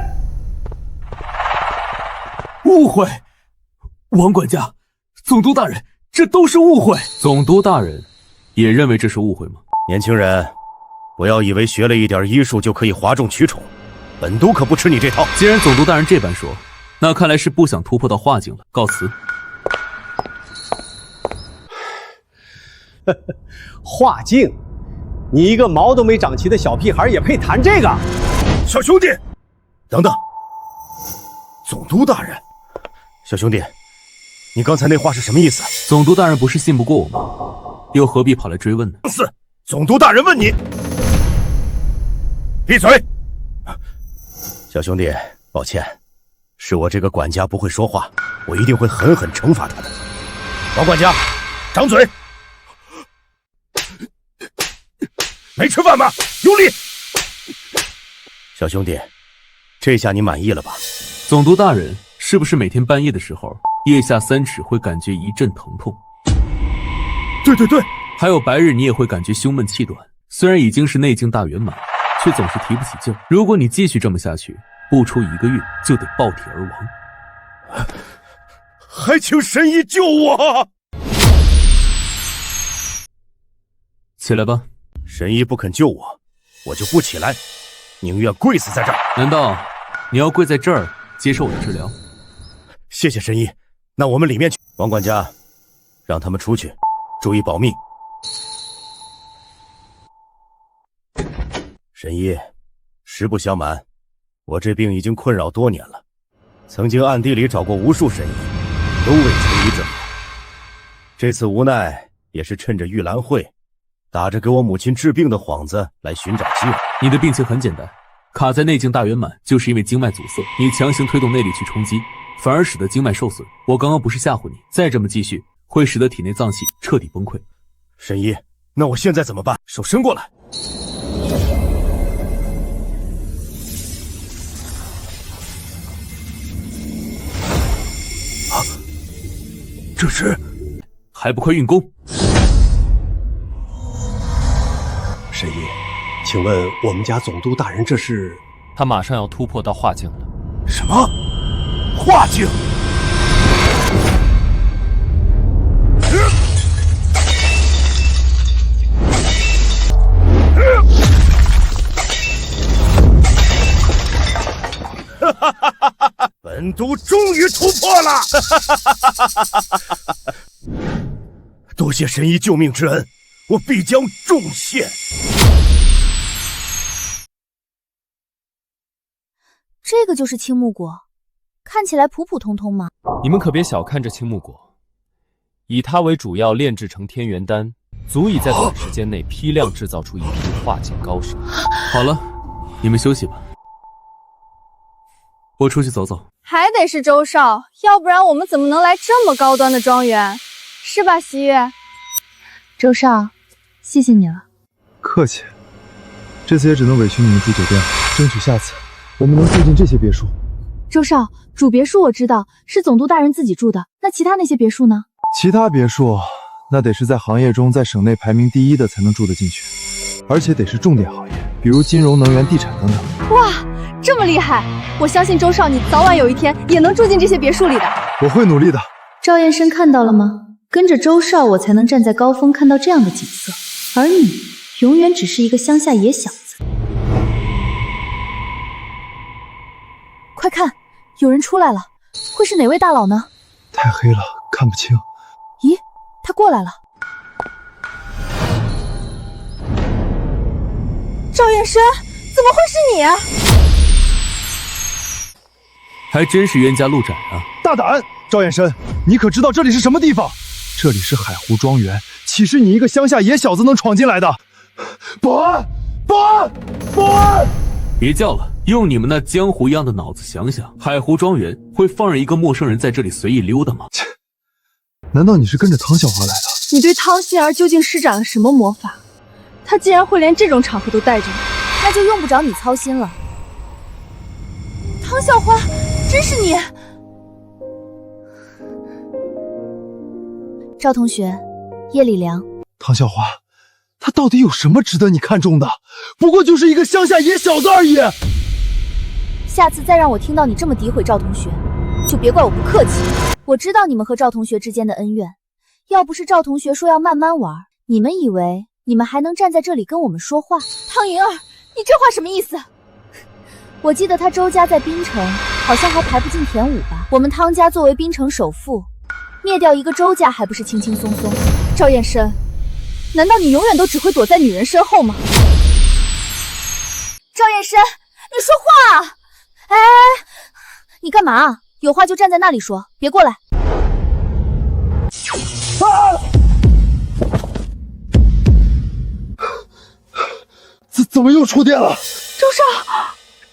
误会！王管家，总督大人，这都是误会。总督大人也认为这是误会吗？年轻人，不要以为学了一点医术就可以哗众取宠，本督可不吃你这套。既然总督大人这般说，那看来是不想突破到化境了。告辞。化境？你一个毛都没长齐的小屁孩也配谈这个？小兄弟，等等！总督大人，小兄弟，你刚才那话是什么意思？总督大人不是信不过我吗？又何必跑来追问呢？总督大人问你，闭嘴！小兄弟，抱歉，是我这个管家不会说话，我一定会狠狠惩罚他的。王管家，掌嘴！没吃饭吗？有理！小兄弟，这下你满意了吧？总督大人，是不是每天半夜的时候，腋下3尺会感觉一阵疼痛？对对对，还有白日你也会感觉胸闷气短，虽然已经是内境大圆满，却总是提不起劲。如果你继续这么下去，不出1个月就得爆体而亡。还请神医救我！起来吧。神医不肯救我，我就不起来，宁愿跪死在这儿。难道你要跪在这儿接受我的治疗？谢谢神医，那我们里面去。王管家，让他们出去，注意保密。神医，实不相瞒，我这病已经困扰多年了，曾经暗地里找过无数神医，都未求医治好。这次无奈也是趁着玉兰会，打着给我母亲治病的幌子来寻找机会。你的病情很简单，卡在内境大圆满，就是因为经脉阻塞，你强行推动内力去冲击，反而使得经脉受损。我刚刚不是吓唬你，再这么继续，会使得体内脏器彻底崩溃。神医，那我现在怎么办？手伸过来。啊，这是……还不快运功！神医，请问我们家总督大人这是？他马上要突破到化境了。什么？化境？本都终于突破了！多谢神医救命之恩，我必将重谢。这个就是青木果，看起来普普通通嘛。你们可别小看这青木果，以它为主要炼制成天元丹，足以在短时间内批量制造出一批化境高手。好了，你们休息吧，我出去走走。还得是周少，要不然我们怎么能来这么高端的庄园？是吧，西月？周少，谢谢你了。客气，这次也只能委屈你们住酒店了，争取下次我们能住进这些别墅。周少，主别墅我知道是总督大人自己住的，那其他那些别墅呢？其他别墅那得是在行业中在省内排名第一的才能住得进去，而且得是重点行业，比如金融、能源、地产等等。哇，这么厉害！我相信周少，你早晚有一天也能住进这些别墅里的。我会努力的。赵燕生看到了吗？跟着周少，我才能站在高峰看到这样的景色，而你永远只是一个乡下野小子。快看，有人出来了，会是哪位大佬呢？太黑了，看不清。咦，他过来了。赵燕生，怎么会是你啊？还真是冤家路窄啊！大胆，赵燕生，你可知道这里是什么地方？这里是海湖庄园，岂是你一个乡下野小子能闯进来的？保安，保安，保安！别叫了，用你们那江湖一样的脑子想想，海湖庄园会放任一个陌生人在这里随意溜达吗？切，难道你是跟着汤校华来的？你对汤心儿究竟施展了什么魔法？他竟然会连这种场合都带着你，那就用不着你操心了。汤校花，真是你！赵同学，夜里凉。汤校华，他到底有什么值得你看重的？不过就是一个乡下野小子而已。下次再让我听到你这么诋毁赵同学，就别怪我不客气。我知道你们和赵同学之间的恩怨，要不是赵同学说要慢慢玩，你们以为你们还能站在这里跟我们说话？汤莹儿，你这话什么意思？我记得他周家在滨城好像还排不进前5吧。我们汤家作为滨城首富，灭掉一个周家还不是轻轻松松？赵燕生，难道你永远都只会躲在女人身后吗？赵燕生，你说话啊！哎，你干嘛？有话就站在那里说，别过来。怎么又触电了？周少，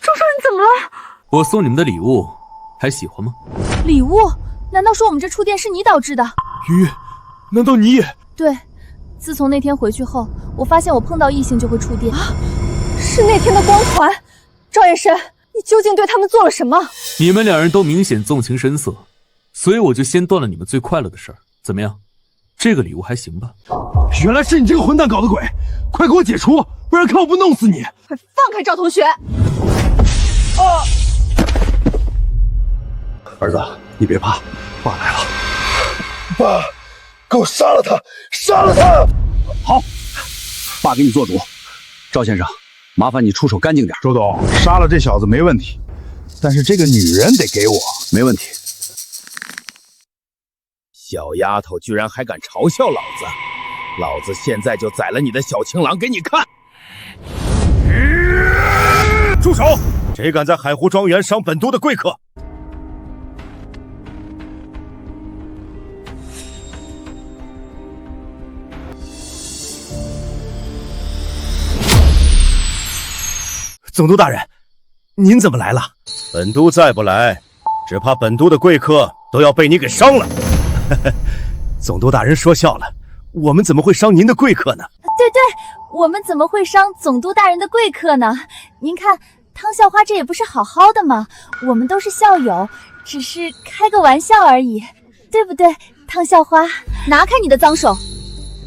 周少，你怎么了？我送你们的礼物还喜欢吗？礼物？难道说我们这触电是你导致的？鱼，难道你也？对，自从那天回去后，我发现我碰到异性就会触电。是那天的光环。赵燕深，你究竟对他们做了什么？你们两人都明显纵情声色，所以我就先断了你们最快乐的事儿。怎么样？这个礼物还行吧？原来是你这个混蛋搞的鬼！快给我解除，不然看我不弄死你！快放开赵同学！儿子，你别怕，爸来了。爸，给我杀了他！杀了他！好，爸给你做主。赵先生，麻烦你出手干净点。周董，杀了这小子没问题，但是这个女人得给我。没问题。小丫头居然还敢嘲笑老子！老子现在就宰了你的小情郎给你看！住手！谁敢在海湖庄园伤本都的贵客？总督大人，您怎么来了？本都再不来，只怕本都的贵客都要被你给伤了。总督大人说笑了，我们怎么会伤您的贵客呢？对对，我们怎么会伤总督大人的贵客呢？您看，汤校花这也不是好好的吗？我们都是校友，只是开个玩笑而已，对不对？汤校花，拿开你的脏手！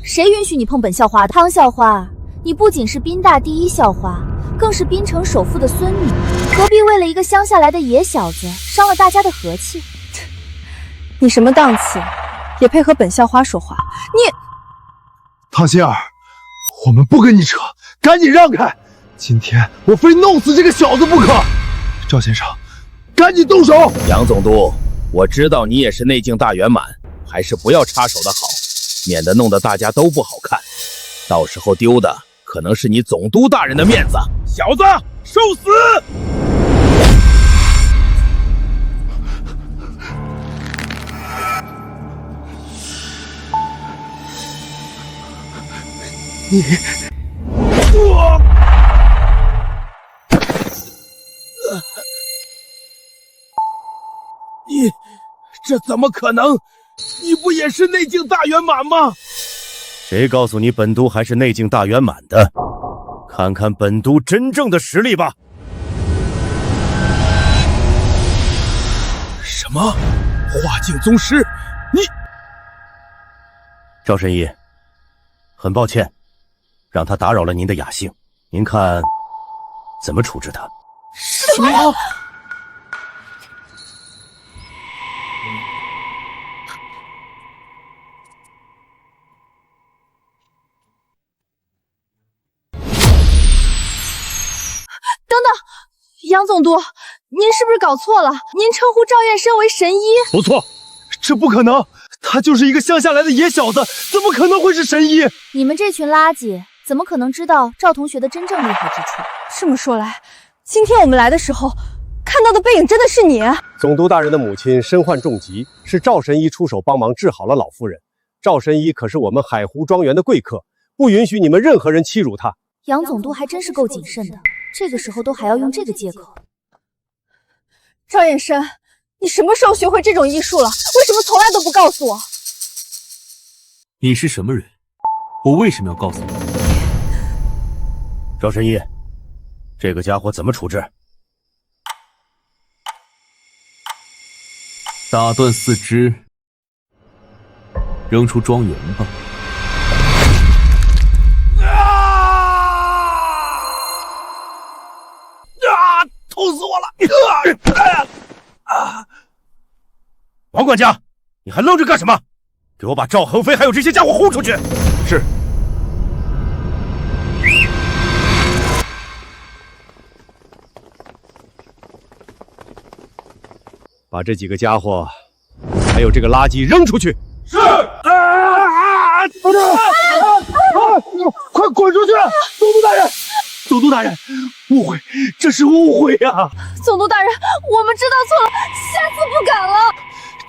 谁允许你碰本校花的？汤校花，你不仅是宾大第一校花，更是滨城首富的孙女，何必为了一个乡下来的野小子伤了大家的和气？你什么档次，也配和本校花说话？你，汤心儿，我们不跟你扯，赶紧让开！今天我非弄死这个小子不可！赵先生，赶紧动手！杨总督，我知道你也是内境大圆满，还是不要插手的好，免得弄得大家都不好看，到时候丢的可能是你总督大人的面子。小子，受死！你，你这怎么可能？你不也是内境大圆满吗？谁告诉你本都还是内境大圆满的？看看本都真正的实力吧！什么？化境宗师？你……赵神医，很抱歉，让他打扰了您的雅兴，您看怎么处置他？什么？等等，杨总督，您是不是搞错了？您称呼赵燕深为神医？不错，这不可能，他就是一个乡下来的野小子，怎么可能会是神医？你们这群垃圾，怎么可能知道赵同学的真正厉害之处？这么说来，今天我们来的时候看到的背影真的是你？总督大人的母亲身患重疾，是赵神医出手帮忙治好了老夫人。赵神医可是我们海湖庄园的贵客，不允许你们任何人欺辱他。杨总督还真是够谨慎的，这个时候都还要用这个借口。赵燕深，你什么时候学会这种医术了？为什么从来都不告诉我？你是什么人？我为什么要告诉你？赵神医，这个家伙怎么处置？打断四肢，扔出庄园吧。痛死我了！王管家，你还愣着干什么？给我把赵恒飞还有这些家伙轰出去！是。把这几个家伙，还有这个垃圾扔出去！是。快滚出去！总督大人，总督大人，误会，这是误会呀！总督大人，我们知道错了，下次不敢了。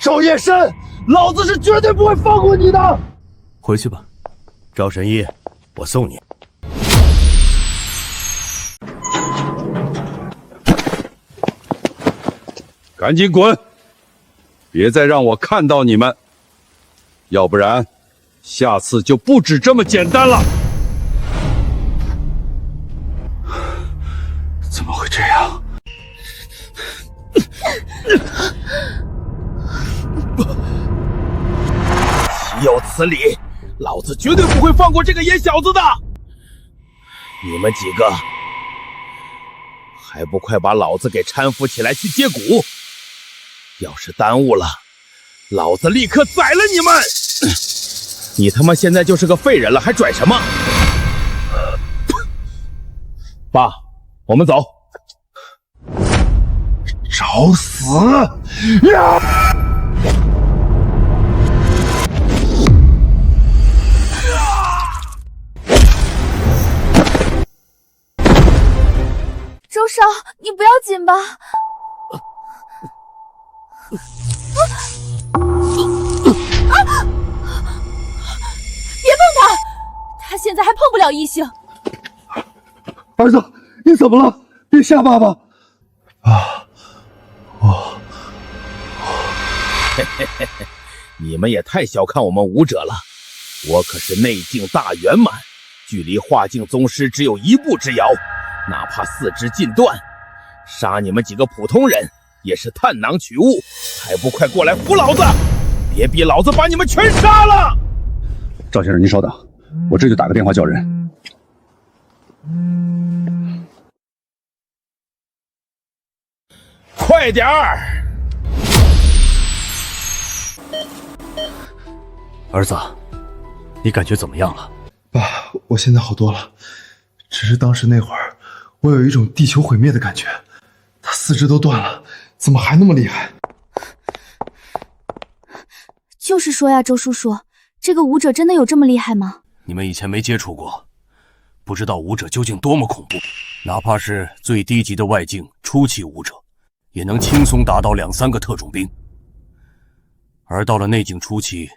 赵燕深，老子是绝对不会放过你的。回去吧，赵神医，我送你。赶紧滚！别再让我看到你们，要不然下次就不止这么简单了。怎么会这样？岂有此理！老子绝对不会放过这个野小子的！你们几个还不快把老子给搀扶起来去接骨！要是耽误了，老子立刻宰了你们！你他妈现在就是个废人了，还拽什么？爸，我们走。找死！呀！周少，你不要紧吧？别碰他，他现在还碰不了异性。儿子，你怎么了？别吓爸爸！啊，你们也太小看我们武者了，我可是内境大圆满，距离化境宗师只有一步之遥，哪怕四肢尽断，杀你们几个普通人也是探囊取物，还不快过来扶老子！别逼老子把你们全杀了！赵先生，您稍等，我这就打个电话叫人。快点儿！儿子，你感觉怎么样了？爸，我现在好多了，只是当时那会儿，我有一种地球毁灭的感觉。他四肢都断了，怎么还那么厉害？就是说呀，周叔叔，这个武者真的有这么厉害吗？你们以前没接触过，不知道武者究竟多么恐怖。哪怕是最低级的外境初期武者，也能轻松打倒2、3个特种兵。而到了内境初期，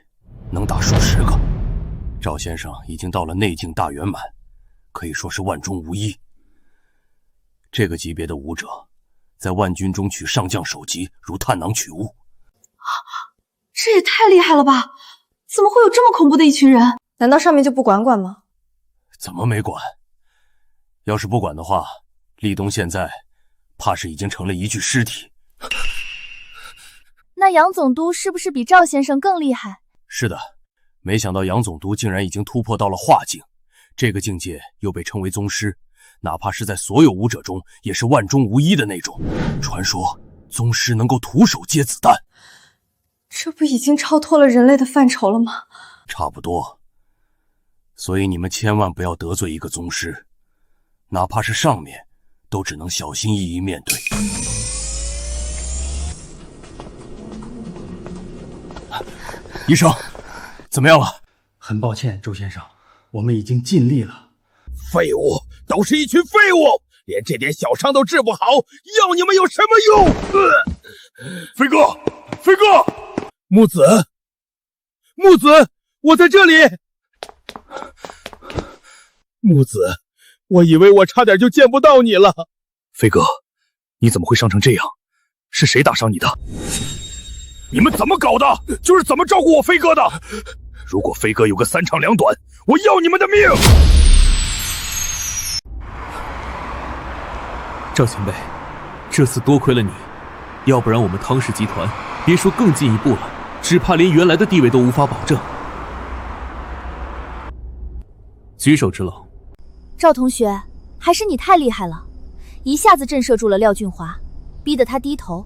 能打数10个。赵先生已经到了内境大圆满，可以说是万中无一。这个级别的武者，在万军中取上将首级，如探囊取物。这也太厉害了吧！怎么会有这么恐怖的一群人？难道上面就不管管吗？怎么没管？要是不管的话，立冬现在怕是已经成了一具尸体。那杨总督是不是比赵先生更厉害？是的，没想到杨总督竟然已经突破到了化境，这个境界又被称为宗师，哪怕是在所有武者中也是万中无一的那种。传说宗师能够徒手接子弹，这不已经超脱了人类的范畴了吗？差不多。所以你们千万不要得罪一个宗师，哪怕是上面都只能小心翼翼面对。医生，怎么样了？很抱歉，周先生，我们已经尽力了。废物，都是一群废物，连这点小伤都治不好，要你们有什么用？飞哥，飞哥，木子，木子，我在这里。木子，我以为我差点就见不到你了。飞哥，你怎么会伤成这样？是谁打伤你的？你们怎么搞的？就是怎么照顾我飞哥的？如果飞哥有个3长2短，我要你们的命！赵前辈，这次多亏了你，要不然我们汤氏集团别说更进一步了，只怕连原来的地位都无法保证。举手之劳。赵同学，还是你太厉害了，一下子震慑住了廖俊华，逼得他低头，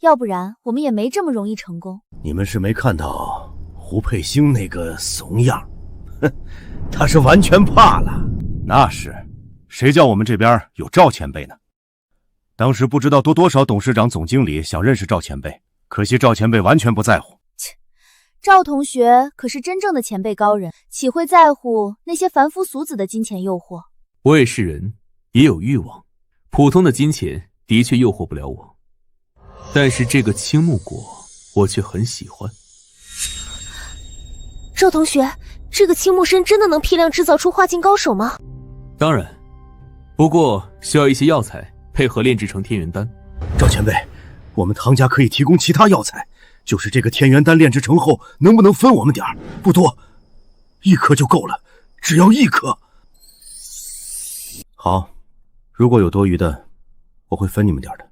要不然我们也没这么容易成功。你们是没看到胡佩星那个怂样，哼，他是完全怕了。那是，谁叫我们这边有赵前辈呢？当时不知道多少董事长、总经理想认识赵前辈，可惜赵前辈完全不在乎。赵同学可是真正的前辈高人，岂会在乎那些凡夫俗子的金钱诱惑？我也是人，也有欲望，普通的金钱的确诱惑不了我，但是这个青木果我却很喜欢。赵同学，这个青木参真的能批量制造出化境高手吗？当然，不过需要一些药材配合炼制成天元丹。赵前辈，我们唐家可以提供其他药材，就是这个天元丹炼制成后，能不能分我们点儿？不多，1颗就够了，只要1颗。好，如果有多余的，我会分你们点的。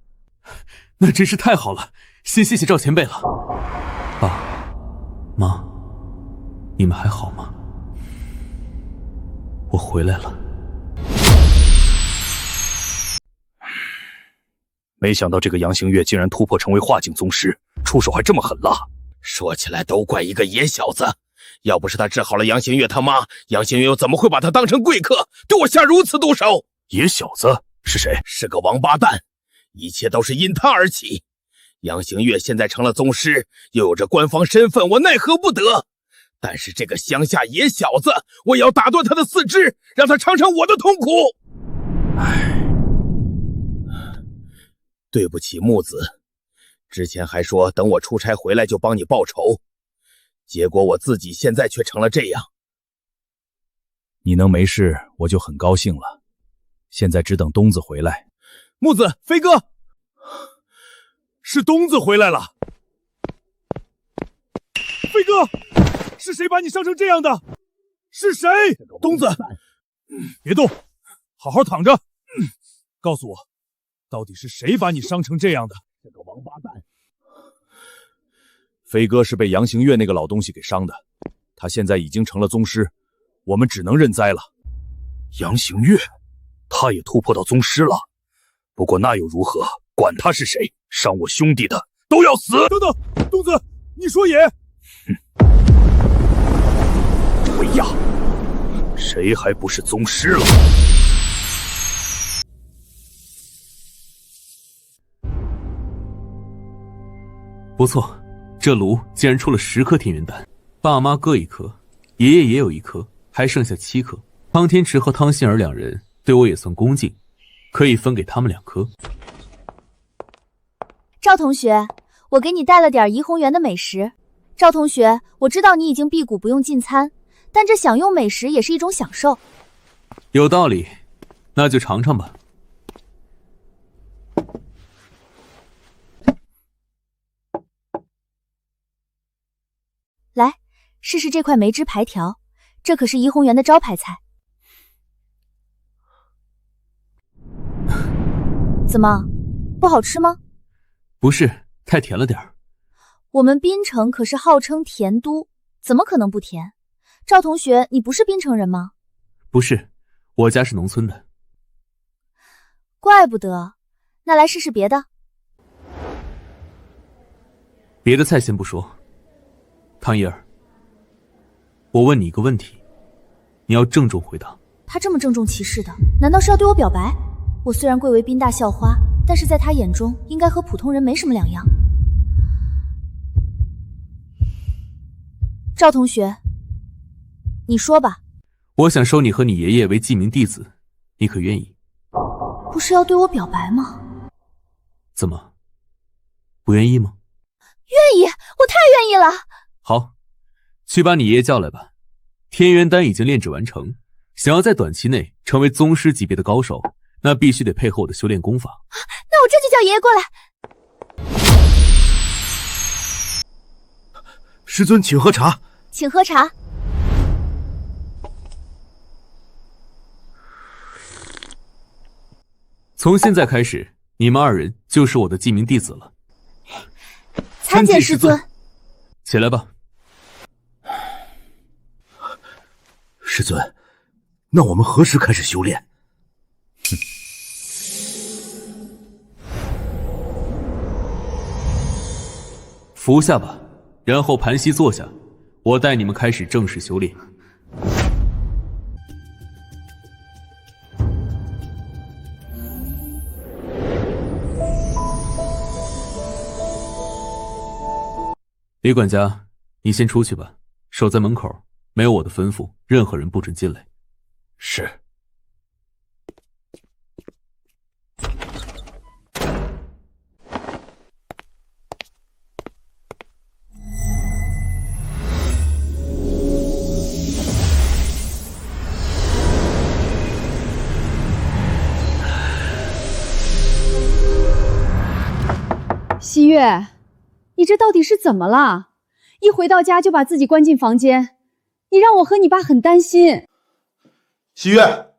那真是太好了，先谢谢赵前辈了。爸妈，你们还好吗？我回来了。没想到这个杨行月竟然突破成为化境宗师，出手还这么狠辣。说起来都怪一个野小子，要不是他治好了杨行月他妈，杨行月又怎么会把他当成贵客，对我下如此毒手？野小子是谁？是个王八蛋，一切都是因他而起。杨行月现在成了宗师，又有着官方身份，我奈何不得。但是这个乡下野小子，我也要打断他的四肢，让他尝尝我的痛苦。唉，对不起木子，之前还说等我出差回来就帮你报仇，结果我自己现在却成了这样。你能没事我就很高兴了，现在只等东子回来。木子，飞哥，是东子回来了。飞哥，是谁把你伤成这样的？是谁？东子，别动，好好躺着。告诉我，到底是谁把你伤成这样的？这个王八蛋！飞哥是被杨行月那个老东西给伤的，他现在已经成了宗师，我们只能认栽了。杨行月，他也突破到宗师了，不过那又如何？管他是谁，伤我兄弟的都要死！等等，东子，你说也？鬼呀，谁还不是宗师了？不错，这炉竟然出了10颗天元丹，爸妈各1颗，爷爷也有1颗，还剩下7颗。汤天池和汤心儿2人对我也算恭敬，可以分给他们2颗。赵同学，我给你带了点怡红园的美食。赵同学，我知道你已经辟谷不用进餐，但这享用美食也是一种享受。有道理，那就尝尝吧。来，试试这块梅汁排条，这可是怡红园的招牌菜。怎么，不好吃吗？不是，太甜了点儿。我们滨城可是号称甜都，怎么可能不甜？赵同学，你不是滨城人吗？不是，我家是农村的。怪不得。那来试试别的。别的菜先不说，汤叶儿，我问你一个问题，你要郑重回答。他这么郑重其事的，难道是要对我表白？我虽然贵为滨大校花，但是在他眼中应该和普通人没什么两样。赵同学，你说吧。我想收你和你爷爷为记名弟子，你可愿意？不是要对我表白吗？怎么，不愿意吗？愿意，我太愿意了。好，去把你爷爷叫来吧。天元丹已经炼制完成，想要在短期内成为宗师级别的高手，那必须得配合我的修炼功法。那我这就叫爷爷过来。师尊，请喝茶。请喝茶。从现在开始，你们2人就是我的记名弟子了。参见师尊。起来吧。师尊，那我们何时开始修炼？服下吧，然后盘膝坐下，我带你们开始正式修炼。李管家，你先出去吧，守在门口，没有我的吩咐，任何人不准进来。是。西月，你这到底是怎么了？一回到家就把自己关进房间，你让我和你爸很担心。西月，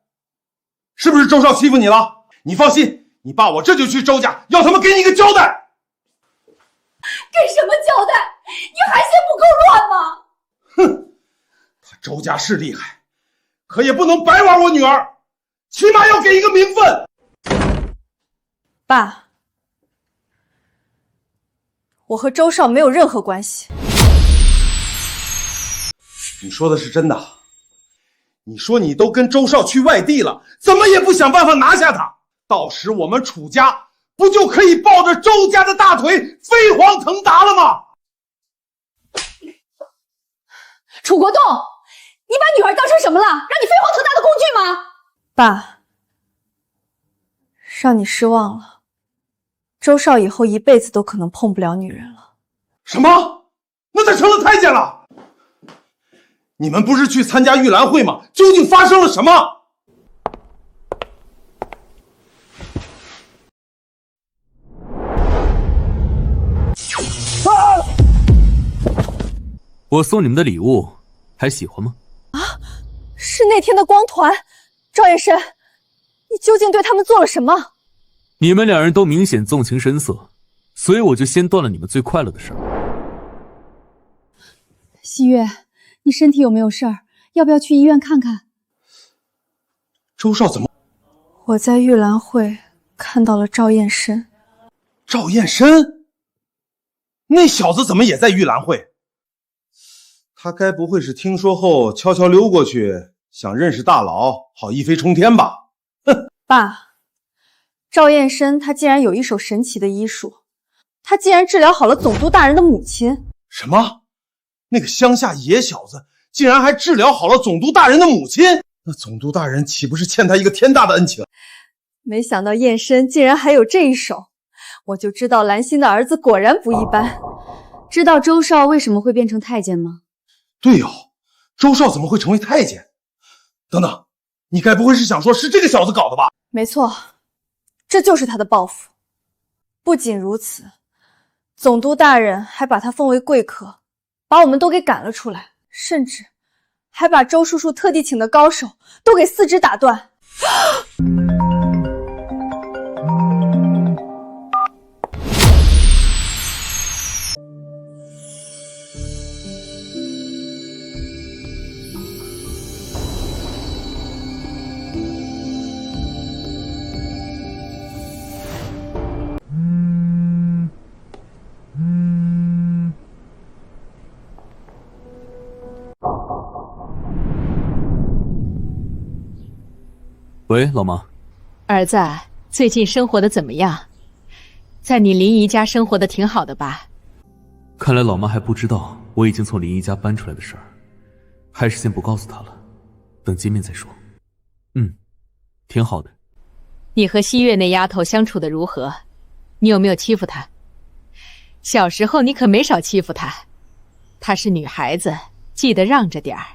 是不是周少欺负你了？你放心，你爸我这就去周家，要他们给你一个交代。给什么交代？你还嫌不够乱吗？哼，他周家是厉害，可也不能白玩我女儿，起码要给一个名分。爸，我和周少没有任何关系。你说的是真的？你说你都跟周少去外地了，怎么也不想办法拿下他？到时我们楚家不就可以抱着周家的大腿飞黄腾达了吗？楚国栋，你把女儿当成什么了？让你飞黄腾达的工具吗？爸，让你失望了。周少以后一辈子都可能碰不了女人了。什么？那他成了太监了？你们不是去参加玉兰会吗？究竟发生了什么？我送你们的礼物还喜欢吗？啊，是那天的光团。赵燕深，你究竟对他们做了什么？你们两人都明显纵情声色，所以我就先断了你们最快乐的事儿。西月，你身体有没有事儿？要不要去医院看看？周少怎么？我在玉兰会看到了赵燕深。赵燕深？那小子怎么也在玉兰会？他该不会是听说后悄悄溜过去，想认识大佬，好一飞冲天吧？哼！爸，赵燕深他竟然有一手神奇的医术，他竟然治疗好了总督大人的母亲。什么？那个乡下野小子竟然还治疗好了总督大人的母亲？那总督大人岂不是欠他一个天大的恩情？没想到燕深竟然还有这一手，我就知道兰心的儿子果然不一般。知道周少为什么会变成太监吗？对哦，周少怎么会成为太监？等等，你该不会是想说是这个小子搞的吧？没错，这就是他的报复。不仅如此，总督大人还把他封为贵客，把我们都给赶了出来，甚至还把周叔叔特地请的高手都给四肢打断。喂，老妈。儿子，最近生活的怎么样？在你林姨家生活的挺好的吧？看来老妈还不知道我已经从林姨家搬出来的事儿，还是先不告诉她了，等见面再说。挺好的。你和西月那丫头相处的如何？你有没有欺负她？小时候你可没少欺负她，她是女孩子，记得让着点儿。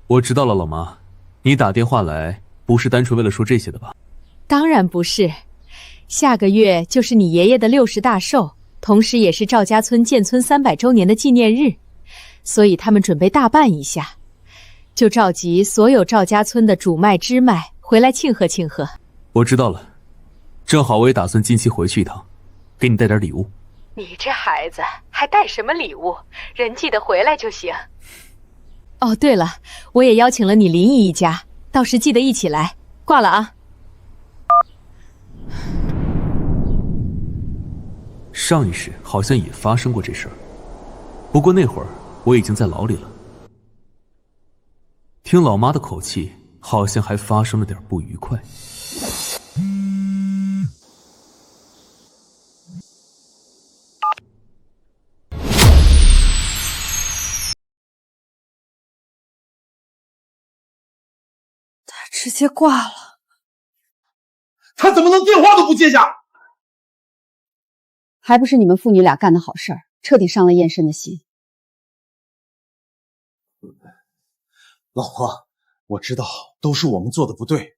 我知道了，老妈，你打电话来不是单纯为了说这些的吧？当然不是，下个月就是你爷爷的60大寿，同时也是赵家村建村300周年的纪念日，所以他们准备大办一下，就召集所有赵家村的主脉支脉回来庆贺庆贺。我知道了，正好我也打算近期回去一趟，给你带点礼物。你这孩子还带什么礼物？人记得回来就行。哦，对了，我也邀请了你林姨一家，到时记得一起来。挂了啊。上一世好像也发生过这事儿，不过那会儿我已经在牢里了。听老妈的口气，好像还发生了点不愉快。他直接挂了。他怎么能电话都不接下？还不是你们父女俩干的好事儿，彻底伤了燕深的心。老婆，我知道都是我们做的不对，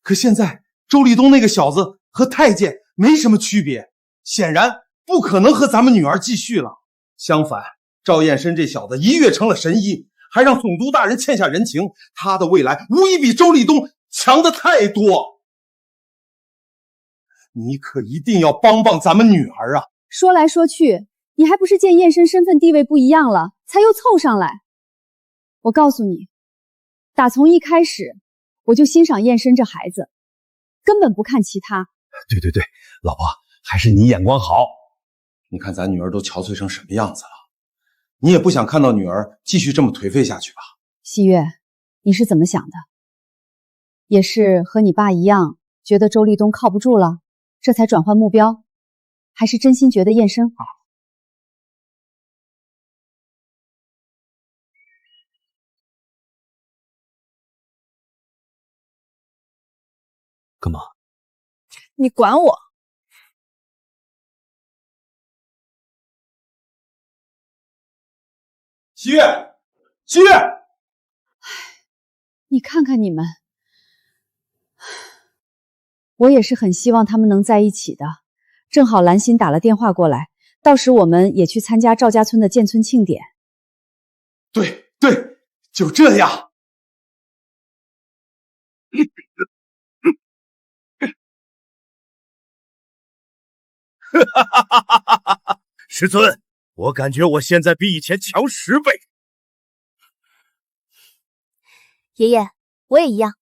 可现在周立东那个小子和太监没什么区别，显然不可能和咱们女儿继续了。相反，赵燕深这小子一跃成了神医，还让总督大人欠下人情，他的未来无疑比周立东强的太多。你可一定要帮帮咱们女儿啊！说来说去，你还不是见燕深身份地位不一样了，才又凑上来。我告诉你，打从一开始我就欣赏燕深这孩子，根本不看其他。对，老婆，还是你眼光好。你看咱女儿都憔悴成什么样子了，你也不想看到女儿继续这么颓废下去吧？西月，你是怎么想的？也是和你爸一样，觉得周立东靠不住了，这才转换目标，还是真心觉得燕深好？干嘛？你管我？西月，西月，你看看你们，我也是很希望他们能在一起的。正好兰心打了电话过来，到时我们也去参加赵家村的建村庆典。对，就这样。师尊，我感觉我现在比以前强10倍。爷爷，我也一样。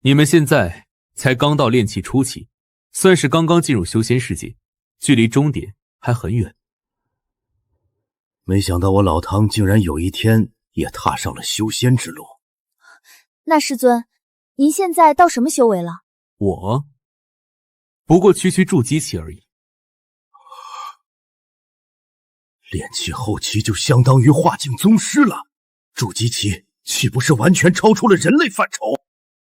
你们现在才刚到炼气初期，算是刚刚进入修仙世界，距离终点还很远。没想到我老汤竟然有一天也踏上了修仙之路。那师尊，您现在到什么修为了？我不过区筑基期而已。炼气后期就相当于化境宗师了，筑基期岂不是完全超出了人类范畴？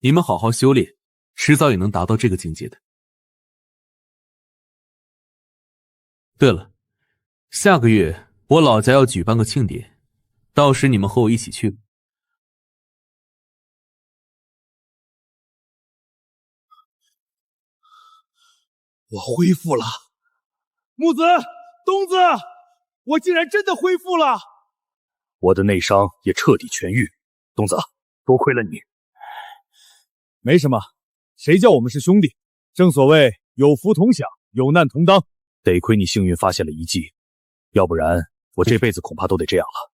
你们好好修炼，迟早也能达到这个境界的。对了，下个月我老家要举办个庆典，到时你们和我一起去吧。我恢复了，木子、东子，我竟然真的恢复了！我的内伤也彻底痊愈，东子，多亏了你。没什么，谁叫我们是兄弟？正所谓有福同享，有难同当。得亏你幸运发现了遗迹，要不然我这辈子恐怕都得这样了。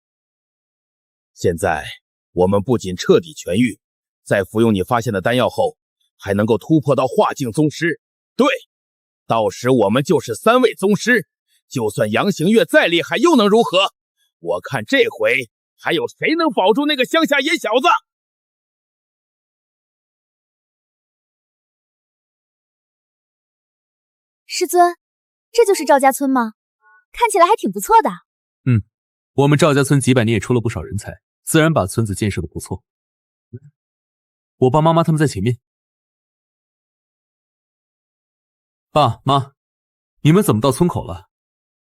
现在我们不仅彻底痊愈，在服用你发现的丹药后，还能够突破到化境宗师。对，到时我们就是3位宗师，就算杨行月再厉害又能如何？我看这回还有谁能保住那个乡下野小子？师尊，这就是赵家村吗？看起来还挺不错的。我们赵家村几百年也出了不少人才，自然把村子建设的不错。我爸妈妈他们在前面。爸妈，你们怎么到村口了？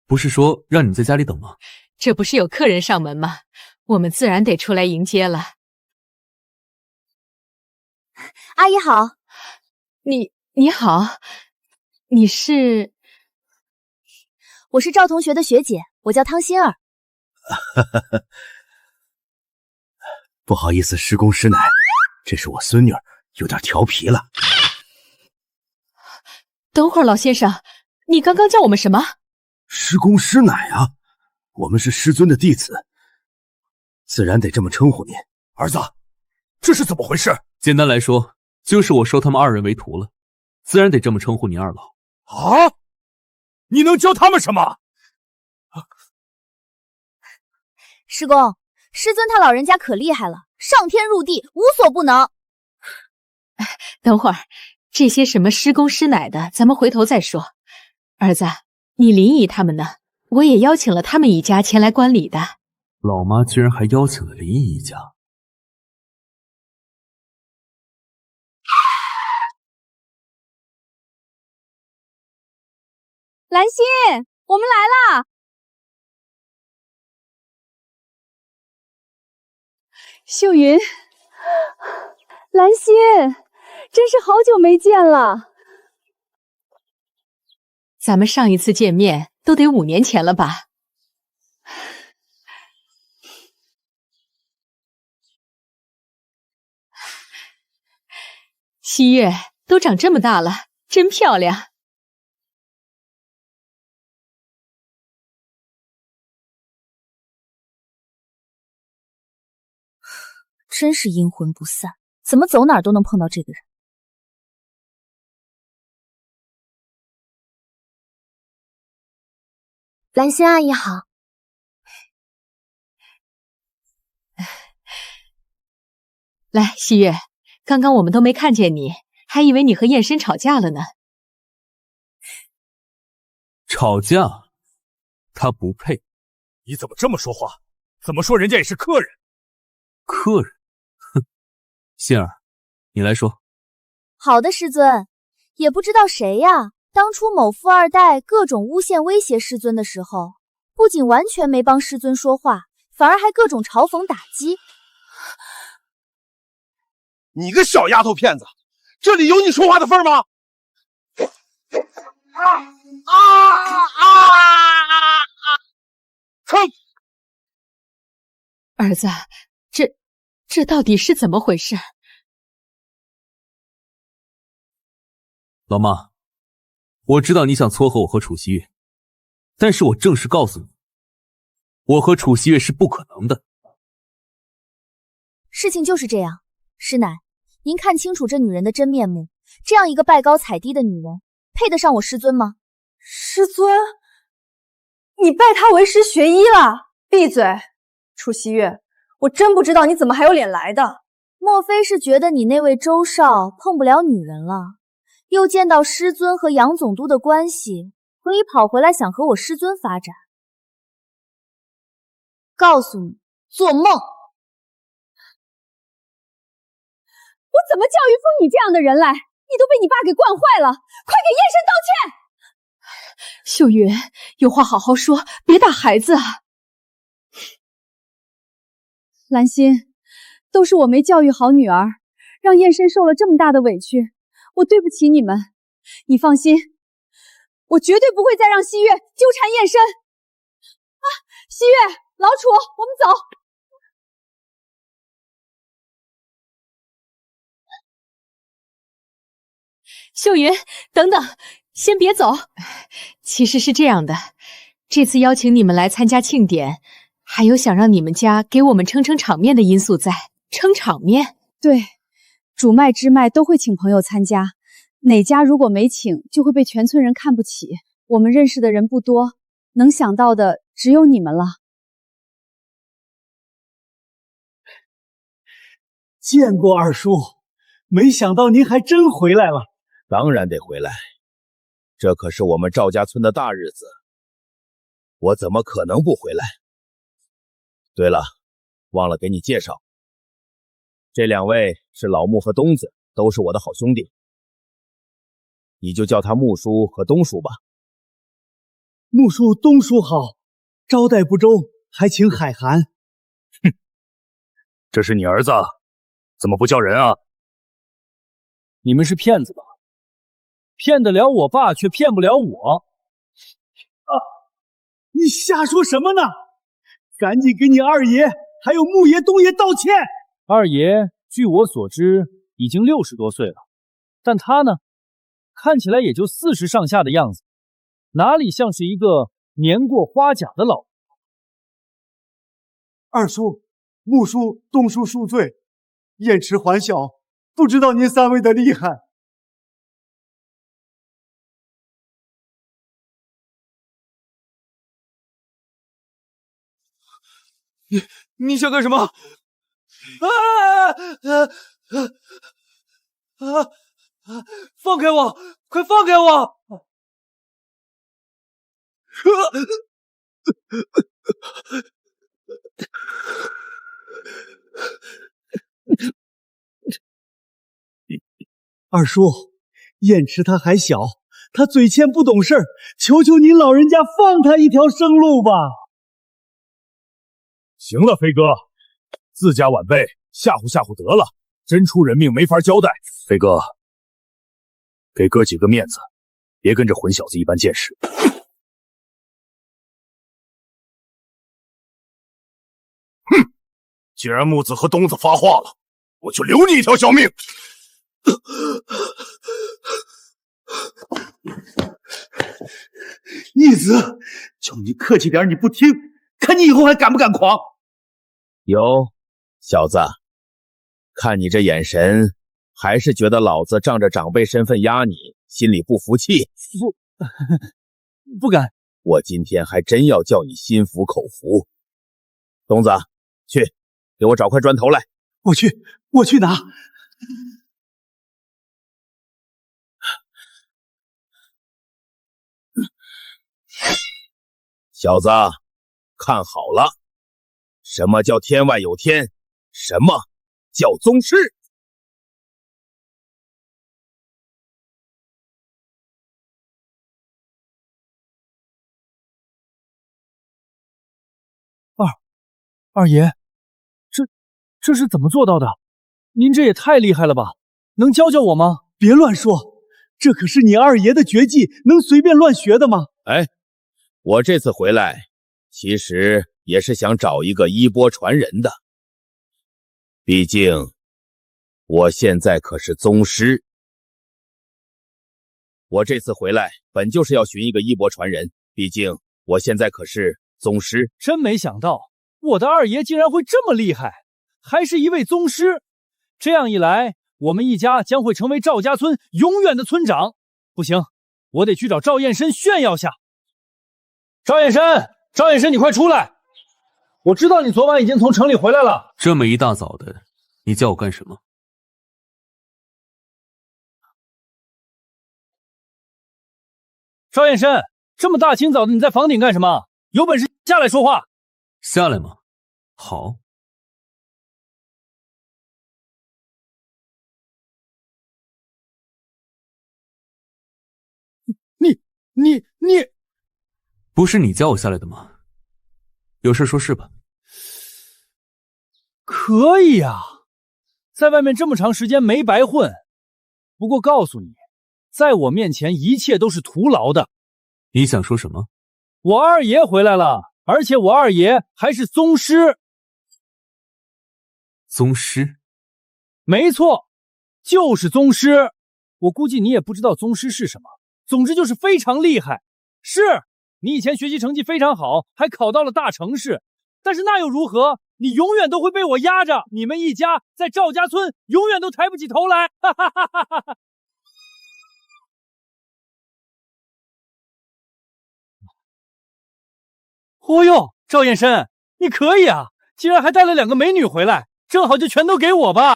不是说让你们在家里等吗？这不是有客人上门吗？我们自然得出来迎接了。阿姨好。你好，你是？我是赵同学的学姐，我叫汤心儿。不好意思，师公师奶，这是我孙女儿，有点调皮了。等会儿，老先生，你刚刚叫我们什么？师公师奶啊，我们是师尊的弟子，自然得这么称呼您。儿子，这是怎么回事？简单来说，就是我收他们2人为徒了，自然得这么称呼您2老。啊？你能教他们什么？师公，师尊他老人家可厉害了，上天入地无所不能。等会儿，这些什么师公师奶的，咱们回头再说。儿子，你林姨他们呢？我也邀请了他们一家前来观礼的。老妈居然还邀请了林姨一家。兰心，我们来啦！秀云，兰心，真是好久没见了。咱们上一次见面都得5年前了吧？西月都长这么大了，真漂亮。真是阴魂不散，怎么走哪儿都能碰到这个人。兰心阿姨好。来，西月，刚刚我们都没看见你，还以为你和燕深吵架了呢。吵架？他不配。你怎么这么说话？怎么说人家也是客人？客人？哼，心儿，你来说。好的，师尊。也不知道谁呀，当初某富二代各种诬陷威胁师尊的时候，不仅完全没帮师尊说话，反而还各种嘲讽打击。你个小丫头片子，这里有你说话的份儿吗？哼！儿子，这到底是怎么回事？老妈，我知道你想撮合我和楚曦月，但是我正式告诉你，我和楚曦月是不可能的。事情就是这样，师奶，您看清楚这女人的真面目，这样一个拜高踩低的女人，配得上我师尊吗？师尊？你拜她为师学医了？闭嘴！楚曦月，我真不知道你怎么还有脸来的。莫非是觉得你那位周少碰不了女人了，又见到师尊和杨总督的关系，所以跑回来想和我师尊发展？告诉你，做梦！我怎么教育出你这样的人来？你都被你爸给惯坏了，快给燕深道歉！秀云，有话好好说，别打孩子啊！兰心，都是我没教育好女儿，让燕深受了这么大的委屈，我对不起你们。你放心，我绝对不会再让西月纠缠燕深。啊，西月，老楚，我们走。秀云，等等，先别走。其实是这样的，这次邀请你们来参加庆典，还有想让你们家给我们撑撑场面的因素在。撑场面？对，主脉支脉都会请朋友参加，哪家如果没请，就会被全村人看不起。我们认识的人不多，能想到的只有你们了。见过二叔，没想到您还真回来了。当然得回来，这可是我们赵家村的大日子，我怎么可能不回来？对了，忘了给你介绍，这2位是老穆和东子，都是我的好兄弟，你就叫他穆叔和东叔吧。穆叔、东叔好，招待不周，还请海涵。哼，这是你儿子，怎么不叫人啊？你们是骗子吧？骗得了我爸，却骗不了我。啊！你瞎说什么呢？赶紧给你二爷还有穆爷、东爷道歉。二爷据我所知已经60多岁了，但他呢，看起来也就40上下的样子，哪里像是一个年过花甲的老人。二叔、穆叔、东叔恕罪，燕池还小，不知道您3位的厉害。你想干什么？放开我！快放开我！二叔，燕池他还小，他嘴欠不懂事儿，求求您老人家放他一条生路吧。行了，飞哥，自家晚辈吓唬吓唬得了，真出人命没法交代。飞哥，给哥几个面子，别跟着混小子一般见识。哼！既然木子和东子发话了，我就留你一条小命。逆子，叫你客气点，你不听，看你以后还敢不敢狂？哟，小子，看你这眼神，还是觉得老子仗着长辈身份压你，心里不服气？不敢。我今天还真要叫你心服口服。东子，去，给我找块砖头来。我去拿。小子，看好了，什么叫天外有天？什么叫宗师？二爷，这是怎么做到的？您这也太厉害了吧！能教教我吗？别乱说，这可是你二爷的绝技，能随便乱学的吗？哎，我这次回来，其实也是想找一个衣钵传人的。毕竟，我现在可是宗师。我这次回来，本就是要寻一个衣钵传人，毕竟我现在可是宗师。真没想到，我的二爷竟然会这么厉害，还是一位宗师。这样一来，我们一家将会成为赵家村永远的村长。不行，我得去找赵燕申炫耀下。赵燕申，你快出来！我知道你昨晚已经从城里回来了。这么一大早的，你叫我干什么？赵燕申，这么大清早的你在房顶干什么？有本事下来说话。下来吗？好。你不是你叫我下来的吗？有事说事吧。可以呀，在外面这么长时间没白混。不过告诉你，在我面前一切都是徒劳的。你想说什么？我二爷回来了，而且我二爷还是宗师。宗师？没错，就是宗师。我估计你也不知道宗师是什么，总之就是非常厉害。是，你以前学习成绩非常好，还考到了大城市，但是那又如何？你永远都会被我压着，你们一家在赵家村永远都抬不起头来。哈哈哈哈哈！哦哟，赵燕申，你可以啊，竟然还带了2个美女回来，正好就全都给我吧。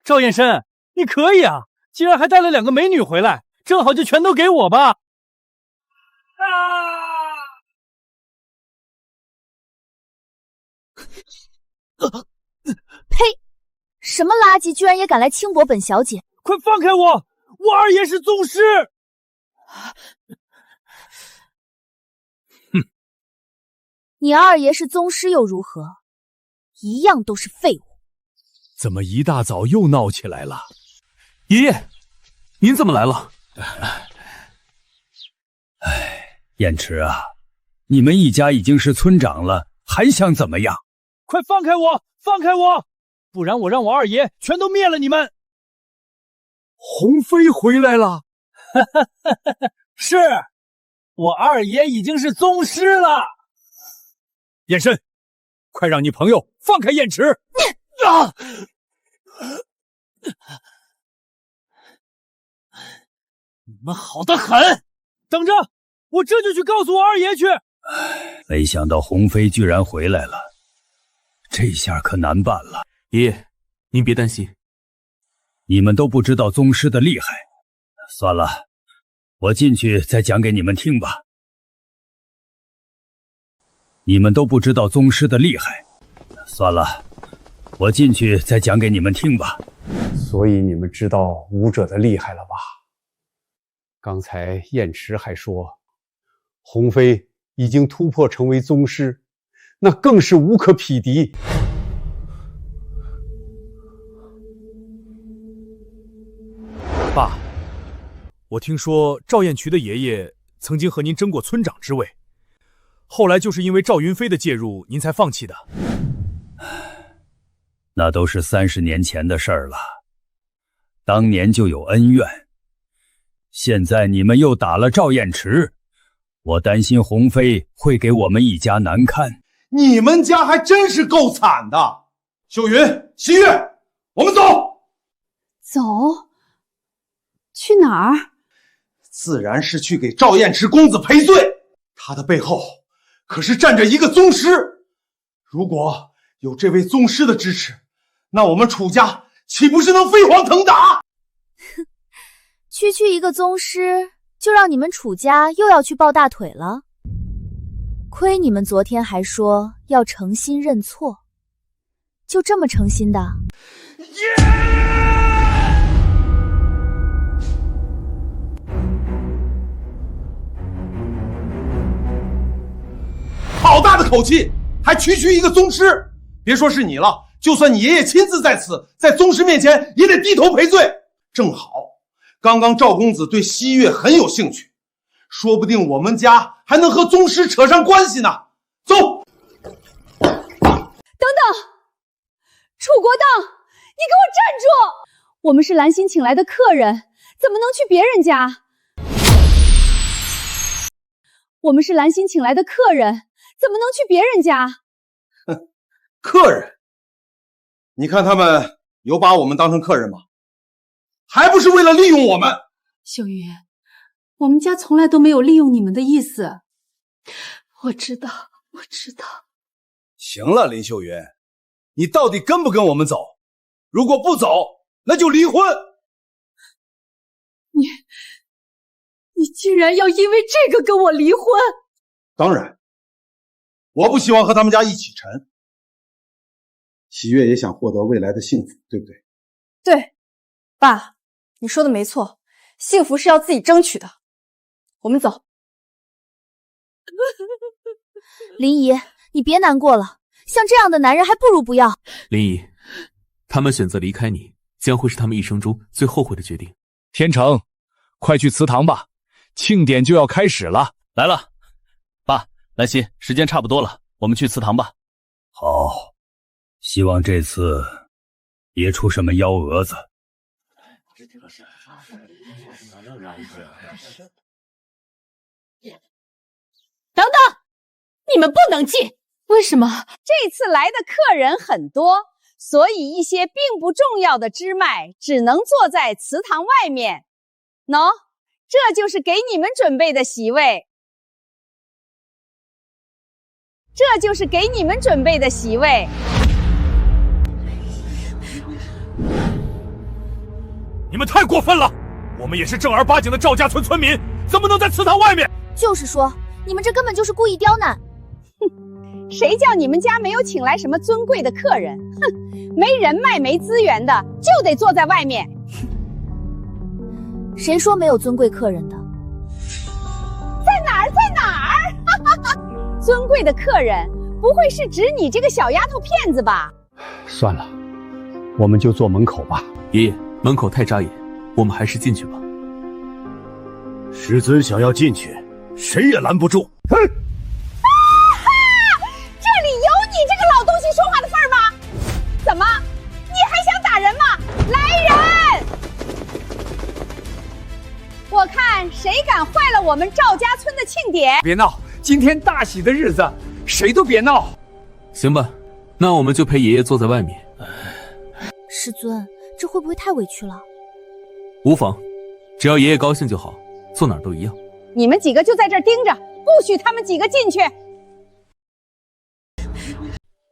赵燕申，你可以啊，竟然还带了2个美女回来，正好就全都给我吧。呸！什么垃圾，居然也敢来轻薄本小姐！快放开我！我二爷是宗师！哼，你二爷是宗师又如何？一样都是废物。怎么一大早又闹起来了？爷爷，您怎么来了？燕池啊，你们一家已经是村长了，还想怎么样？快放开我！放开我！不然我让我二爷全都灭了你们！鸿飞回来了！是，我二爷已经是宗师了。燕申，快让你朋友放开燕池！啊！你们好得很！等着，我这就去告诉我二爷去。没想到鸿飞居然回来了，这下可难办了。爷爷，您别担心。你们都不知道宗师的厉害，算了，我进去再讲给你们听吧。你们都不知道宗师的厉害，算了，我进去再讲给你们听吧。所以你们知道武者的厉害了吧？刚才燕池还说，鸿飞已经突破成为宗师，那更是无可匹敌。爸，我听说赵彦渠的爷爷曾经和您争过村长之位，后来就是因为赵云飞的介入，您才放弃的。那都是30年前的事儿了，当年就有恩怨。现在你们又打了赵彦池，我担心鸿飞会给我们一家难堪。你们家还真是够惨的。秀云、西月，我们走。走？去哪儿？自然是去给赵彦池公子赔罪。他的背后可是站着一个宗师，如果有这位宗师的支持，那我们楚家岂不是能飞黄腾达？区区一个宗师，就让你们楚家又要去抱大腿了？亏你们昨天还说要诚心认错，就这么诚心的？好大的口气，还区区一个宗师！别说是你了，就算你爷爷亲自在此，在宗师面前也得低头赔罪。正好，刚刚赵公子对西月很有兴趣，说不定我们家还能和宗师扯上关系呢。走！等等，楚国当，你给我站住！我们是兰心请来的客人，怎么能去别人家？我们是兰心请来的客人，怎么能去别人家？哼，客人？你看他们有把我们当成客人吗？还不是为了利用我们？秀云，我们家从来都没有利用你们的意思。我知道。行了，林秀云，你到底跟不跟我们走？如果不走，那就离婚。你居然要因为这个跟我离婚？当然，我不希望和他们家一起沉。喜悦也想获得未来的幸福，对不对？对，爸，你说的没错，幸福是要自己争取的。我们走。林姨，你别难过了，像这样的男人还不如不要。林姨，他们选择离开你，将会是他们一生中最后悔的决定。天成，快去祠堂吧，庆典就要开始了。来了，爸，兰心，时间差不多了，我们去祠堂吧。好，希望这次别出什么幺蛾子。等等，你们不能进。为什么？这次来的客人很多，所以一些并不重要的支脉只能坐在祠堂外面。喏，这就是给你们准备的席位。这就是给你们准备的席位。你们太过分了！我们也是正儿八经的赵家村村民，怎么能在祠堂外面？就是说，你们这根本就是故意刁难。哼，谁叫你们家没有请来什么尊贵的客人？哼，没人脉没资源的就得坐在外面。谁说没有尊贵客人的？在哪儿？在哪儿？尊贵的客人不会是指你这个小丫头片子吧？算了，我们就坐门口吧。爷爷，门口太扎眼，我们还是进去吧。师尊想要进去，谁也拦不住。这里有你这个老东西说话的份儿吗？怎么，你还想打人吗？来人！我看谁敢坏了我们赵家村的庆典！别闹，今天大喜的日子，谁都别闹。行吧，那我们就陪爷爷坐在外面。师尊，这会不会太委屈了？无妨，只要爷爷高兴就好，坐哪儿都一样。你们几个就在这儿盯着，不许他们几个进去。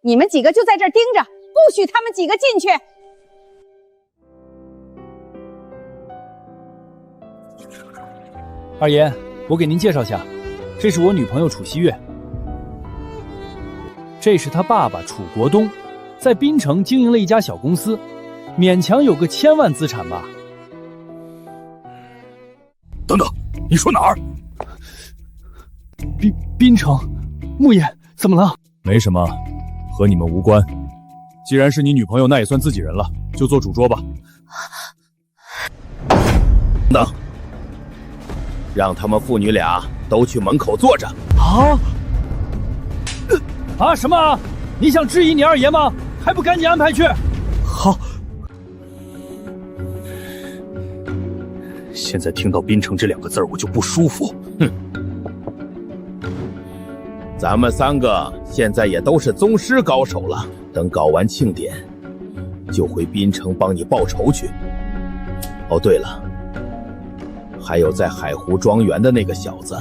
你们几个就在这儿盯着，不许他们几个进去。二爷，我给您介绍下，这是我女朋友楚西月，这是她爸爸楚国东，在滨城经营了一家小公司，勉强有个1000万资产吧。等等，你说哪儿？滨城，穆爷，怎么了？没什么，和你们无关。既然是你女朋友，那也算自己人了，就做主桌吧。等，让他们父女俩都去门口坐着。什么？你想质疑你二爷吗？还不赶紧安排去！好。现在听到滨城这2个字我就不舒服。哼，咱们3个现在也都是宗师高手了，等搞完庆典，就回滨城帮你报仇去。哦，对了，还有在海湖庄园的那个小子，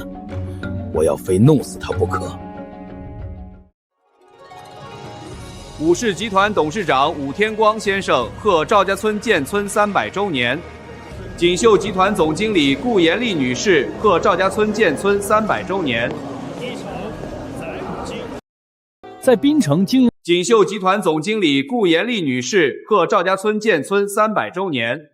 我要非弄死他不可。武氏集团董事长武天光先生贺赵家村建村300周年。锦绣集团总经理顾延丽女士贺赵家村建村300周年。在滨城经营。锦绣集团总经理顾延丽女士贺赵家村建村300周年。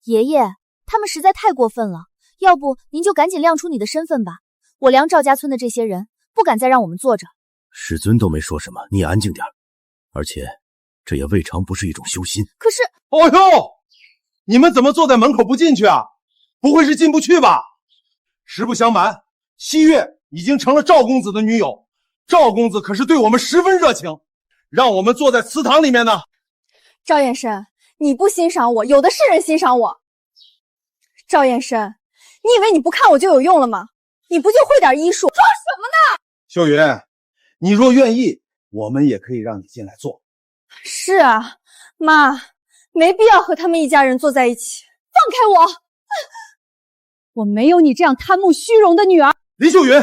爷爷，他们实在太过分了，要不您就赶紧亮出你的身份吧。我梁赵家村的这些人不敢再让我们坐着。师尊都没说什么，你也安静点。而且，这也未尝不是一种修心。可是，哦呦，你们怎么坐在门口不进去啊？不会是进不去吧？实不相瞒，西月已经成了赵公子的女友，赵公子可是对我们十分热情，让我们坐在祠堂里面呢。赵燕生，你不欣赏我，有的是人欣赏我。赵燕生，你以为你不看我就有用了吗？你不就会点医术？装什么呢？秀云，你若愿意，我们也可以让你进来坐。是啊，妈，没必要和他们一家人坐在一起。放开我！我没有你这样贪慕虚荣的女儿。林秀云，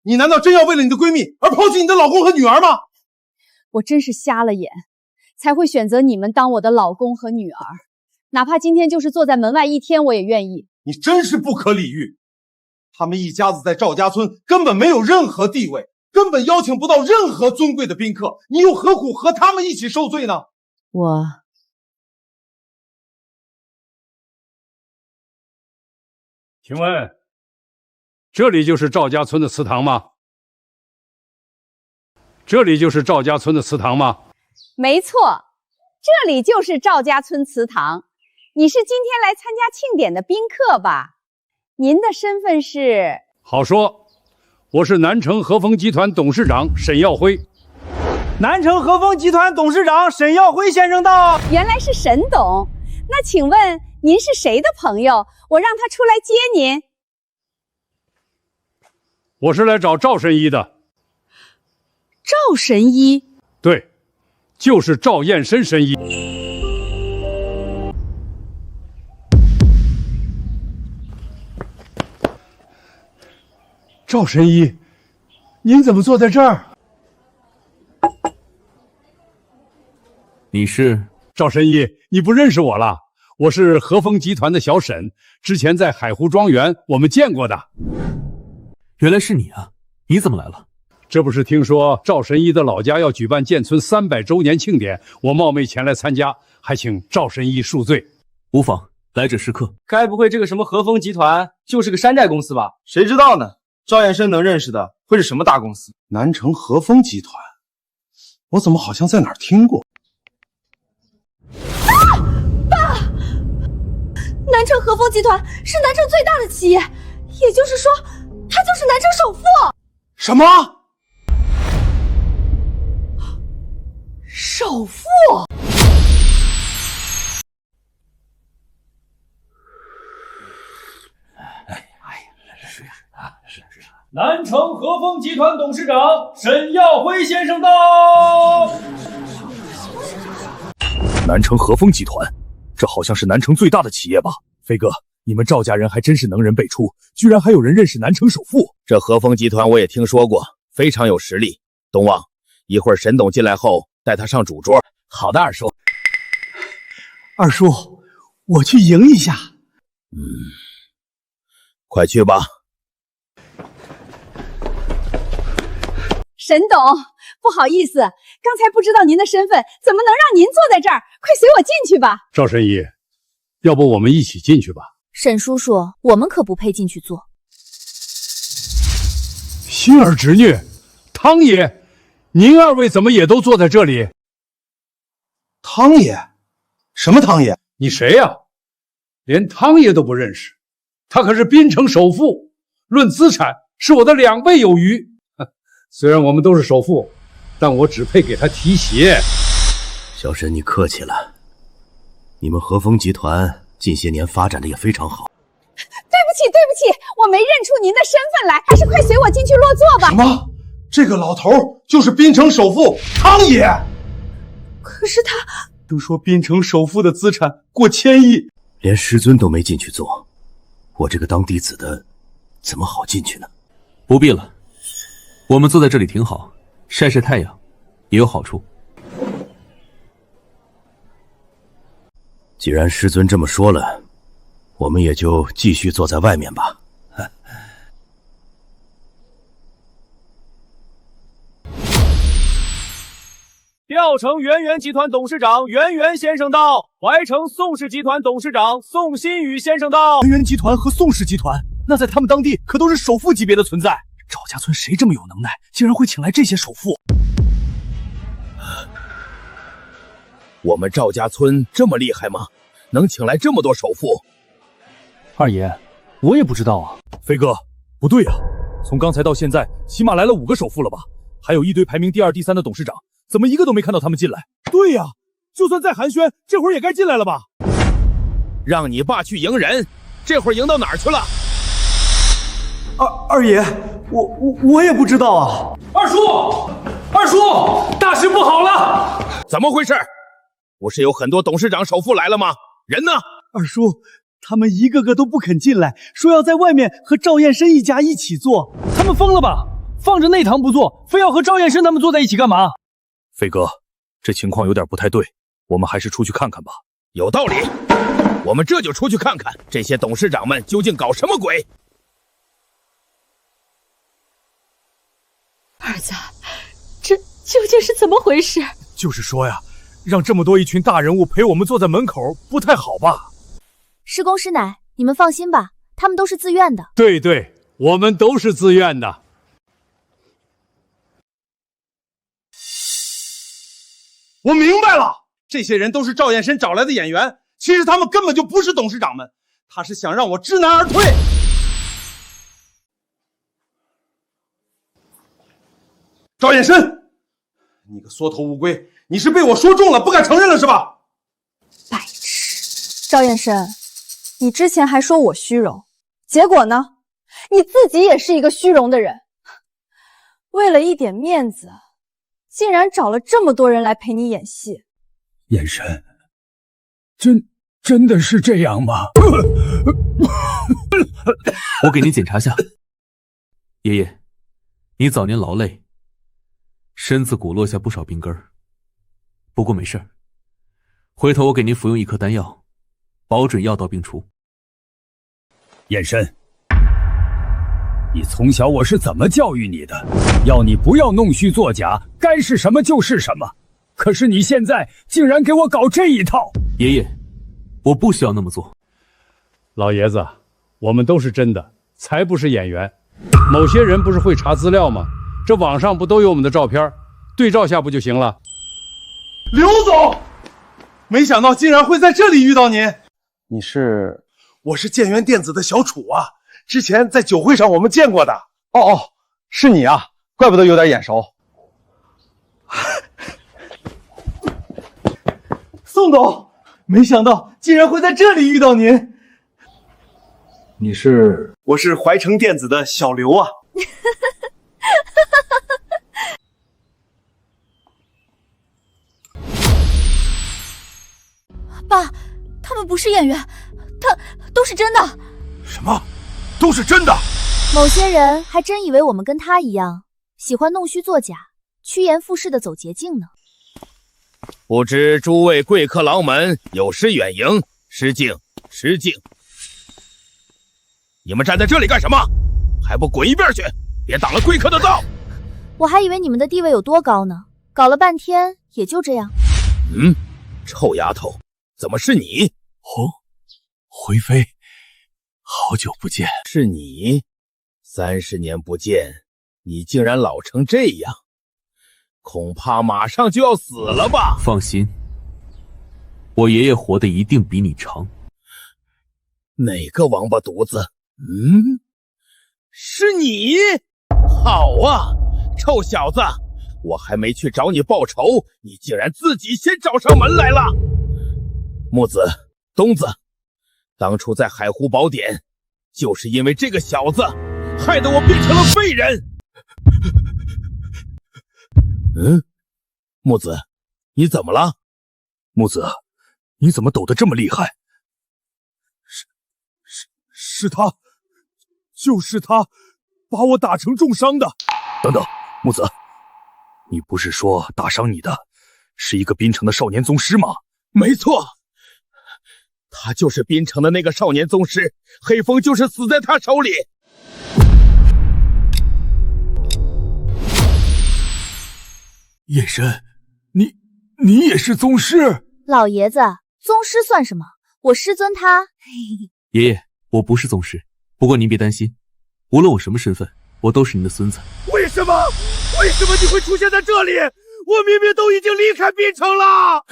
你难道真要为了你的闺蜜而抛弃你的老公和女儿吗？我真是瞎了眼，才会选择你们当我的老公和女儿。哪怕今天就是坐在门外1天，我也愿意。你真是不可理喻！他们一家子在赵家村根本没有任何地位，根本邀请不到任何尊贵的宾客，你又何苦和他们一起受罪呢？请问，这里就是赵家村的祠堂吗？这里就是赵家村的祠堂吗？没错，这里就是赵家村祠堂。你是今天来参加庆典的宾客吧？您的身份是？好说，我是南城和风集团董事长沈耀辉。南城和风集团董事长沈耀辉先生到。原来是沈董，那请问您是谁的朋友？我让他出来接您。我是来找赵神医的。赵神医？对，就是赵燕申神医。赵神医，您怎么坐在这儿？你是赵神医，你不认识我了？我是和风集团的小沈，之前在海湖庄园我们见过的。原来是你啊！你怎么来了？这不是听说赵神医的老家要举办建村300周年庆典，我冒昧前来参加，还请赵神医恕罪。无妨，来者是客。该不会这个什么和风集团就是个山寨公司吧？谁知道呢？赵燕生能认识的会是什么大公司？南城和风集团，我怎么好像在哪儿听过？爸，南城和风集团是南城最大的企业，也就是说，他就是南城首富。什么？首富？南城和风集团董事长沈耀辉先生到。南城和风集团，这好像是南城最大的企业吧？飞哥，你们赵家人还真是能人辈出，居然还有人认识南城首富。这和风集团我也听说过，非常有实力。东旺，一会儿沈董进来后，带他上主桌。好的，二叔。二叔，我去迎一下。快去吧。沈董，不好意思，刚才不知道您的身份，怎么能让您坐在这儿？快随我进去吧。赵神医，要不我们一起进去吧？沈叔叔，我们可不配进去坐。亲儿侄女，汤爷，您二位怎么也都坐在这里？汤爷？什么汤爷？你谁呀？连汤爷都不认识？他可是滨城首富，论资产是我的2倍有余。虽然我们都是首富，但我只配给他提鞋。小沈，你客气了。你们和风集团近些年发展的也非常好。对不起，我没认出您的身份来，还是快随我进去落座吧。什么？这个老头就是滨城首富汤爷？可是他听说滨城首富的资产过1000亿，连师尊都没进去坐，我这个当弟子的怎么好进去呢？不必了，我们坐在这里挺好，晒晒太阳也有好处。既然师尊这么说了，我们也就继续坐在外面吧。调城圆圆集团董事长圆圆先生到，怀城宋氏集团董事长宋新宇先生到。圆圆集团和宋氏集团，那在他们当地可都是首富级别的存在。赵家村谁这么有能耐，竟然会请来这些首富？我们赵家村这么厉害吗？能请来这么多首富？二爷，我也不知道啊。飞哥，不对啊，从刚才到现在，起码来了5个首富了吧？还有一堆排名第2、第3的董事长，怎么一个都没看到他们进来？对呀，就算再寒暄，这会儿也该进来了吧？让你爸去迎人，这会儿迎到哪儿去了？二爷，我也不知道啊。二叔，大事不好了！怎么回事？不是有很多董事长首富来了吗？人呢？二叔，他们一个个都不肯进来，说要在外面和赵燕生一家一起坐。他们疯了吧？放着内堂不做，非要和赵燕生他们坐在一起干嘛？飞哥，这情况有点不太对，我们还是出去看看吧。有道理，我们这就出去看看这些董事长们究竟搞什么鬼。儿子，这究竟是怎么回事？就是说呀，让这么多一群大人物陪我们坐在门口，不太好吧？师公师奶，你们放心吧，他们都是自愿的。对，我们都是自愿的。我明白了，这些人都是赵燕生找来的演员，其实他们根本就不是董事长们，他是想让我知难而退。赵燕生，你个缩头乌龟，你是被我说中了，不敢承认了是吧？白痴！赵燕生，你之前还说我虚荣，结果呢？你自己也是一个虚荣的人，为了一点面子，竟然找了这么多人来陪你演戏。燕生，真的是这样吗？我给你检查下。爷爷，你早年劳累，身子骨落下不少病根儿，不过没事儿，回头我给您服用1颗丹药，保准药到病除。燕生，你从小我是怎么教育你的？要你不要弄虚作假，该是什么就是什么。可是你现在竟然给我搞这一套！爷爷，我不需要那么做。老爷子，我们都是真的，才不是演员。某些人不是会查资料吗？这网上不都有我们的照片，对照下不就行了？刘总，没想到竟然会在这里遇到您。你是？我是建元电子的小楚啊，之前在酒会上我们见过的。哦，是你啊，怪不得有点眼熟。宋总，没想到竟然会在这里遇到您。你是？我是怀城电子的小刘啊。爸，他们不是演员，他都是真的。什么？都是真的？某些人还真以为我们跟他一样，喜欢弄虚作假、趋炎附势的走捷径呢。不知诸位贵客郎们有失远迎，失敬失敬。你们站在这里干什么？还不滚一边去！别挡了贵客的道。我还以为你们的地位有多高呢，搞了半天也就这样。臭丫头，怎么是你？回飞，好久不见。是你？30年不见，你竟然老成这样，恐怕马上就要死了吧？放心，我爷爷活得一定比你长。哪个王八犊子？是你！好啊，臭小子，我还没去找你报仇，你竟然自己先找上门来了。木子、东子，当初在海湖宝典，就是因为这个小子，害得我变成了废人。木子，你怎么了？木子，你怎么抖得这么厉害？是他，就是他，把我打成重伤的。等等，木子，你不是说打伤你的是一个滨城的少年宗师吗？没错，他就是滨城的那个少年宗师，黑风就是死在他手里。燕深，你也是宗师？老爷子，宗师算什么？我师尊他。爷爷，我不是宗师，不过您别担心，无论我什么身份，我都是您的孙子。为什么你会出现在这里？我明明都已经离开滨城了。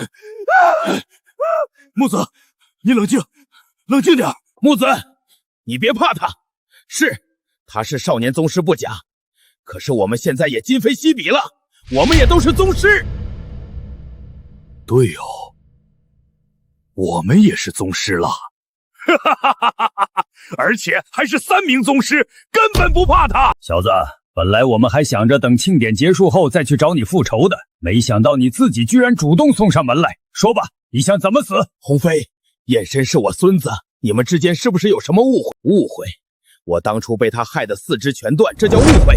木子，你冷静点。木子，你别怕他，他是少年宗师不假，可是我们现在也今非昔比了，我们也都是宗师。对哦，我们也是宗师了。而且还是3名宗师，根本不怕他。小子，本来我们还想着等庆典结束后再去找你复仇的，没想到你自己居然主动送上门来。说吧，你想怎么死？鸿飞，燕深是我孙子，你们之间是不是有什么误会？误会？我当初被他害得4肢全断，这叫误会；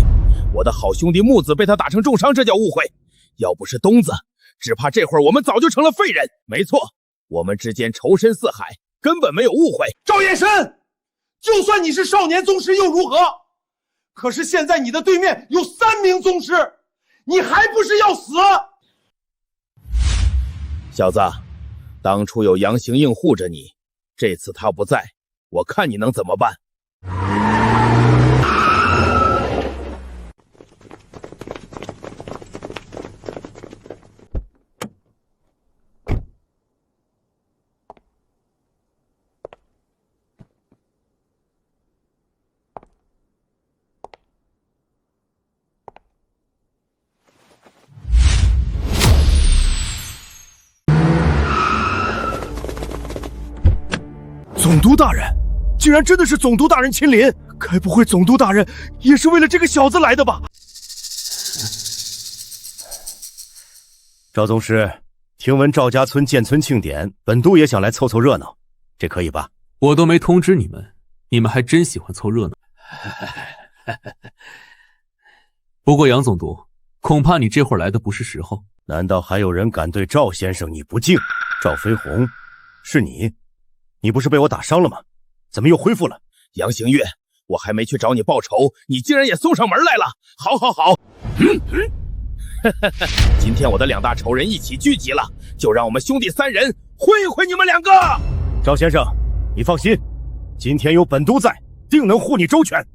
我的好兄弟木子被他打成重伤，这叫误会。要不是东子，只怕这会儿我们早就成了废人。没错，我们之间仇深似海，根本没有误会。赵燕深，就算你是少年宗师又如何？可是现在你的对面有3名宗师，你还不是要死？小子，当初有杨行应护着你，这次他不在，我看你能怎么办？总督大人，竟然真的是总督大人亲临，该不会总督大人也是为了这个小子来的吧？赵宗师，听闻赵家村建村庆典，本督也想来凑凑热闹，这可以吧？我都没通知你们，你们还真喜欢凑热闹。不过杨总督，恐怕你这会儿来的不是时候。难道还有人敢对赵先生你不敬？赵飞鸿，是你？你不是被我打伤了吗？怎么又恢复了？杨行月，我还没去找你报仇，你竟然也送上门来了！好，今天我的2大仇人一起聚集了，就让我们兄弟3人会一会你们2个。赵先生，你放心，今天有本督在，定能护你周全。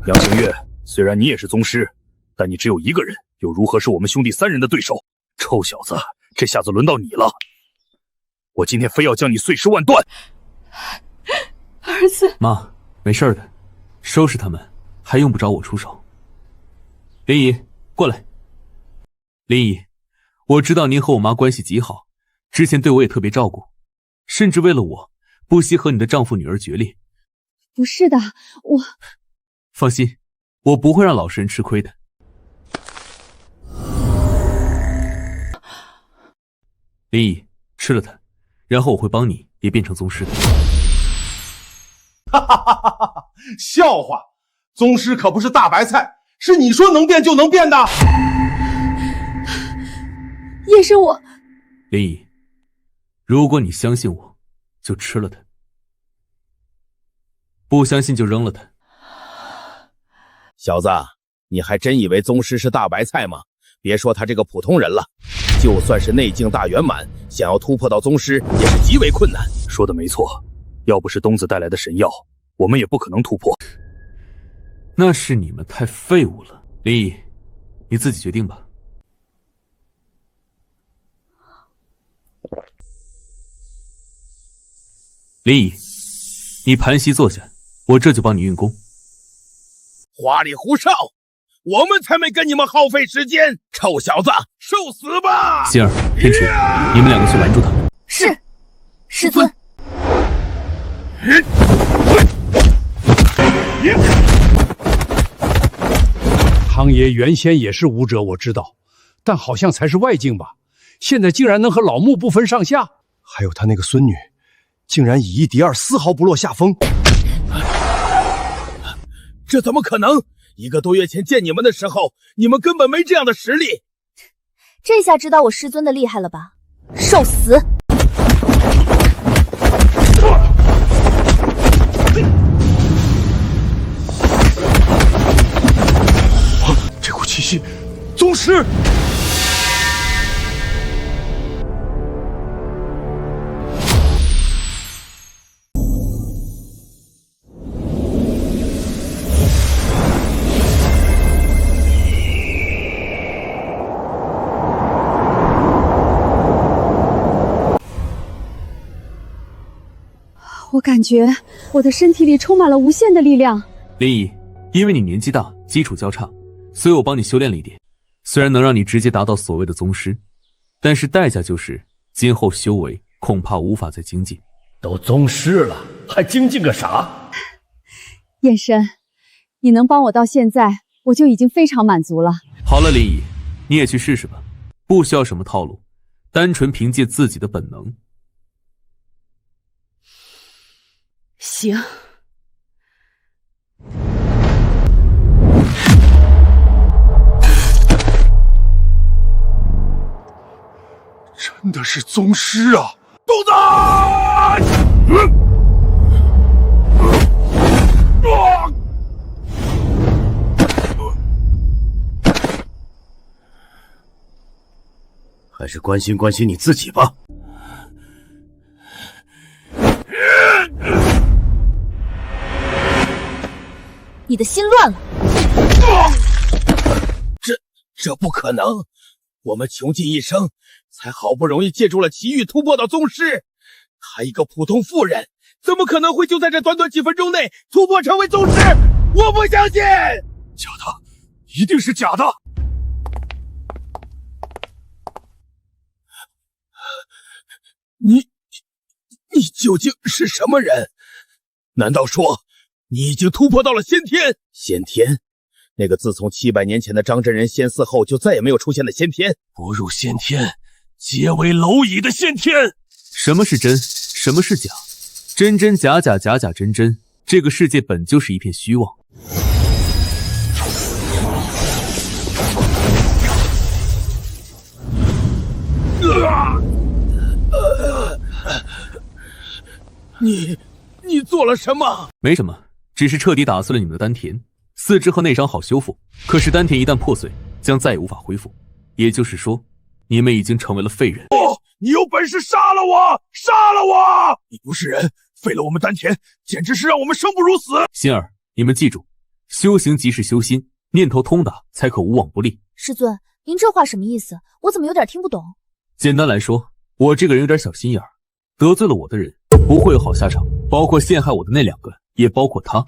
杨行月，虽然你也是宗师，但你只有1个人，又如何是我们兄弟3人的对手？臭小子，这下子轮到你了！我今天非要将你碎尸万段！儿子，妈，没事的，收拾他们还用不着我出手。林姨，过来。林姨，我知道您和我妈关系极好，之前对我也特别照顾，甚至为了我不惜和你的丈夫女儿决裂。不是的，我……放心，我不会让老实人吃亏的。林姨，吃了它，然后我会帮你也变成宗师的。笑话，宗师可不是大白菜，是你说能变就能变的。也是我。林姨，如果你相信我，就吃了它；不相信就扔了它。小子，你还真以为宗师是大白菜吗？别说他这个普通人了，就算是内境大圆满，想要突破到宗师也是极为困难。说的没错，要不是东子带来的神药，我们也不可能突破。那是你们太废物了，林毅，你自己决定吧。林毅，你盘膝坐下，我这就帮你运功。花里胡哨，我们才没跟你们耗费时间！臭小子，受死吧！星儿、天池，你们两个去拦住他。是，师尊。汤爷原先也是武者，我知道，但好像才是外境吧？现在竟然能和老木不分上下。还有他那个孙女，竟然以一敌二，丝毫不落下风。这怎么可能？1个多月前见你们的时候，你们根本没这样的实力。这下知道我师尊的厉害了吧？受死！这股气息，宗师！我感觉我的身体里充满了无限的力量。林毅，因为你年纪大，基础较差，所以我帮你修炼了一点。虽然能让你直接达到所谓的宗师，但是代价就是今后修为恐怕无法再精进。都宗师了，还精进个啥？燕深，你能帮我到现在，我就已经非常满足了。好了，林毅，你也去试试吧，不需要什么套路，单纯凭借自己的本能。行。真的是宗师啊！肚子！还是关心关心你自己吧。你的心乱了。这不可能！我们穷尽一生，才好不容易借助了奇遇突破到宗师。她一个普通妇人，怎么可能会就在这短短几分钟内突破成为宗师？我不相信！假的，一定是假的！你究竟是什么人？难道说你已经突破到了先天？先天？那个自从700年前的张真人仙嗣后就再也没有出现的先天？不入先天，皆为蝼蚁的先天。什么是真？什么是假？真真假假，假假真真。这个世界本就是一片虚妄。你做了什么？没什么，只是彻底打碎了你们的丹田，四肢和内伤好修复。可是丹田一旦破碎，将再也无法恢复。也就是说，你们已经成为了废人。你有本事杀了我！杀了我！你不是人，废了我们丹田，简直是让我们生不如死。心儿，你们记住，修行即是修心，念头通达，才可无往不利。师尊，您这话什么意思？我怎么有点听不懂？简单来说，我这个人有点小心眼儿，得罪了我的人不会有好下场，包括陷害我的那2个，也包括他。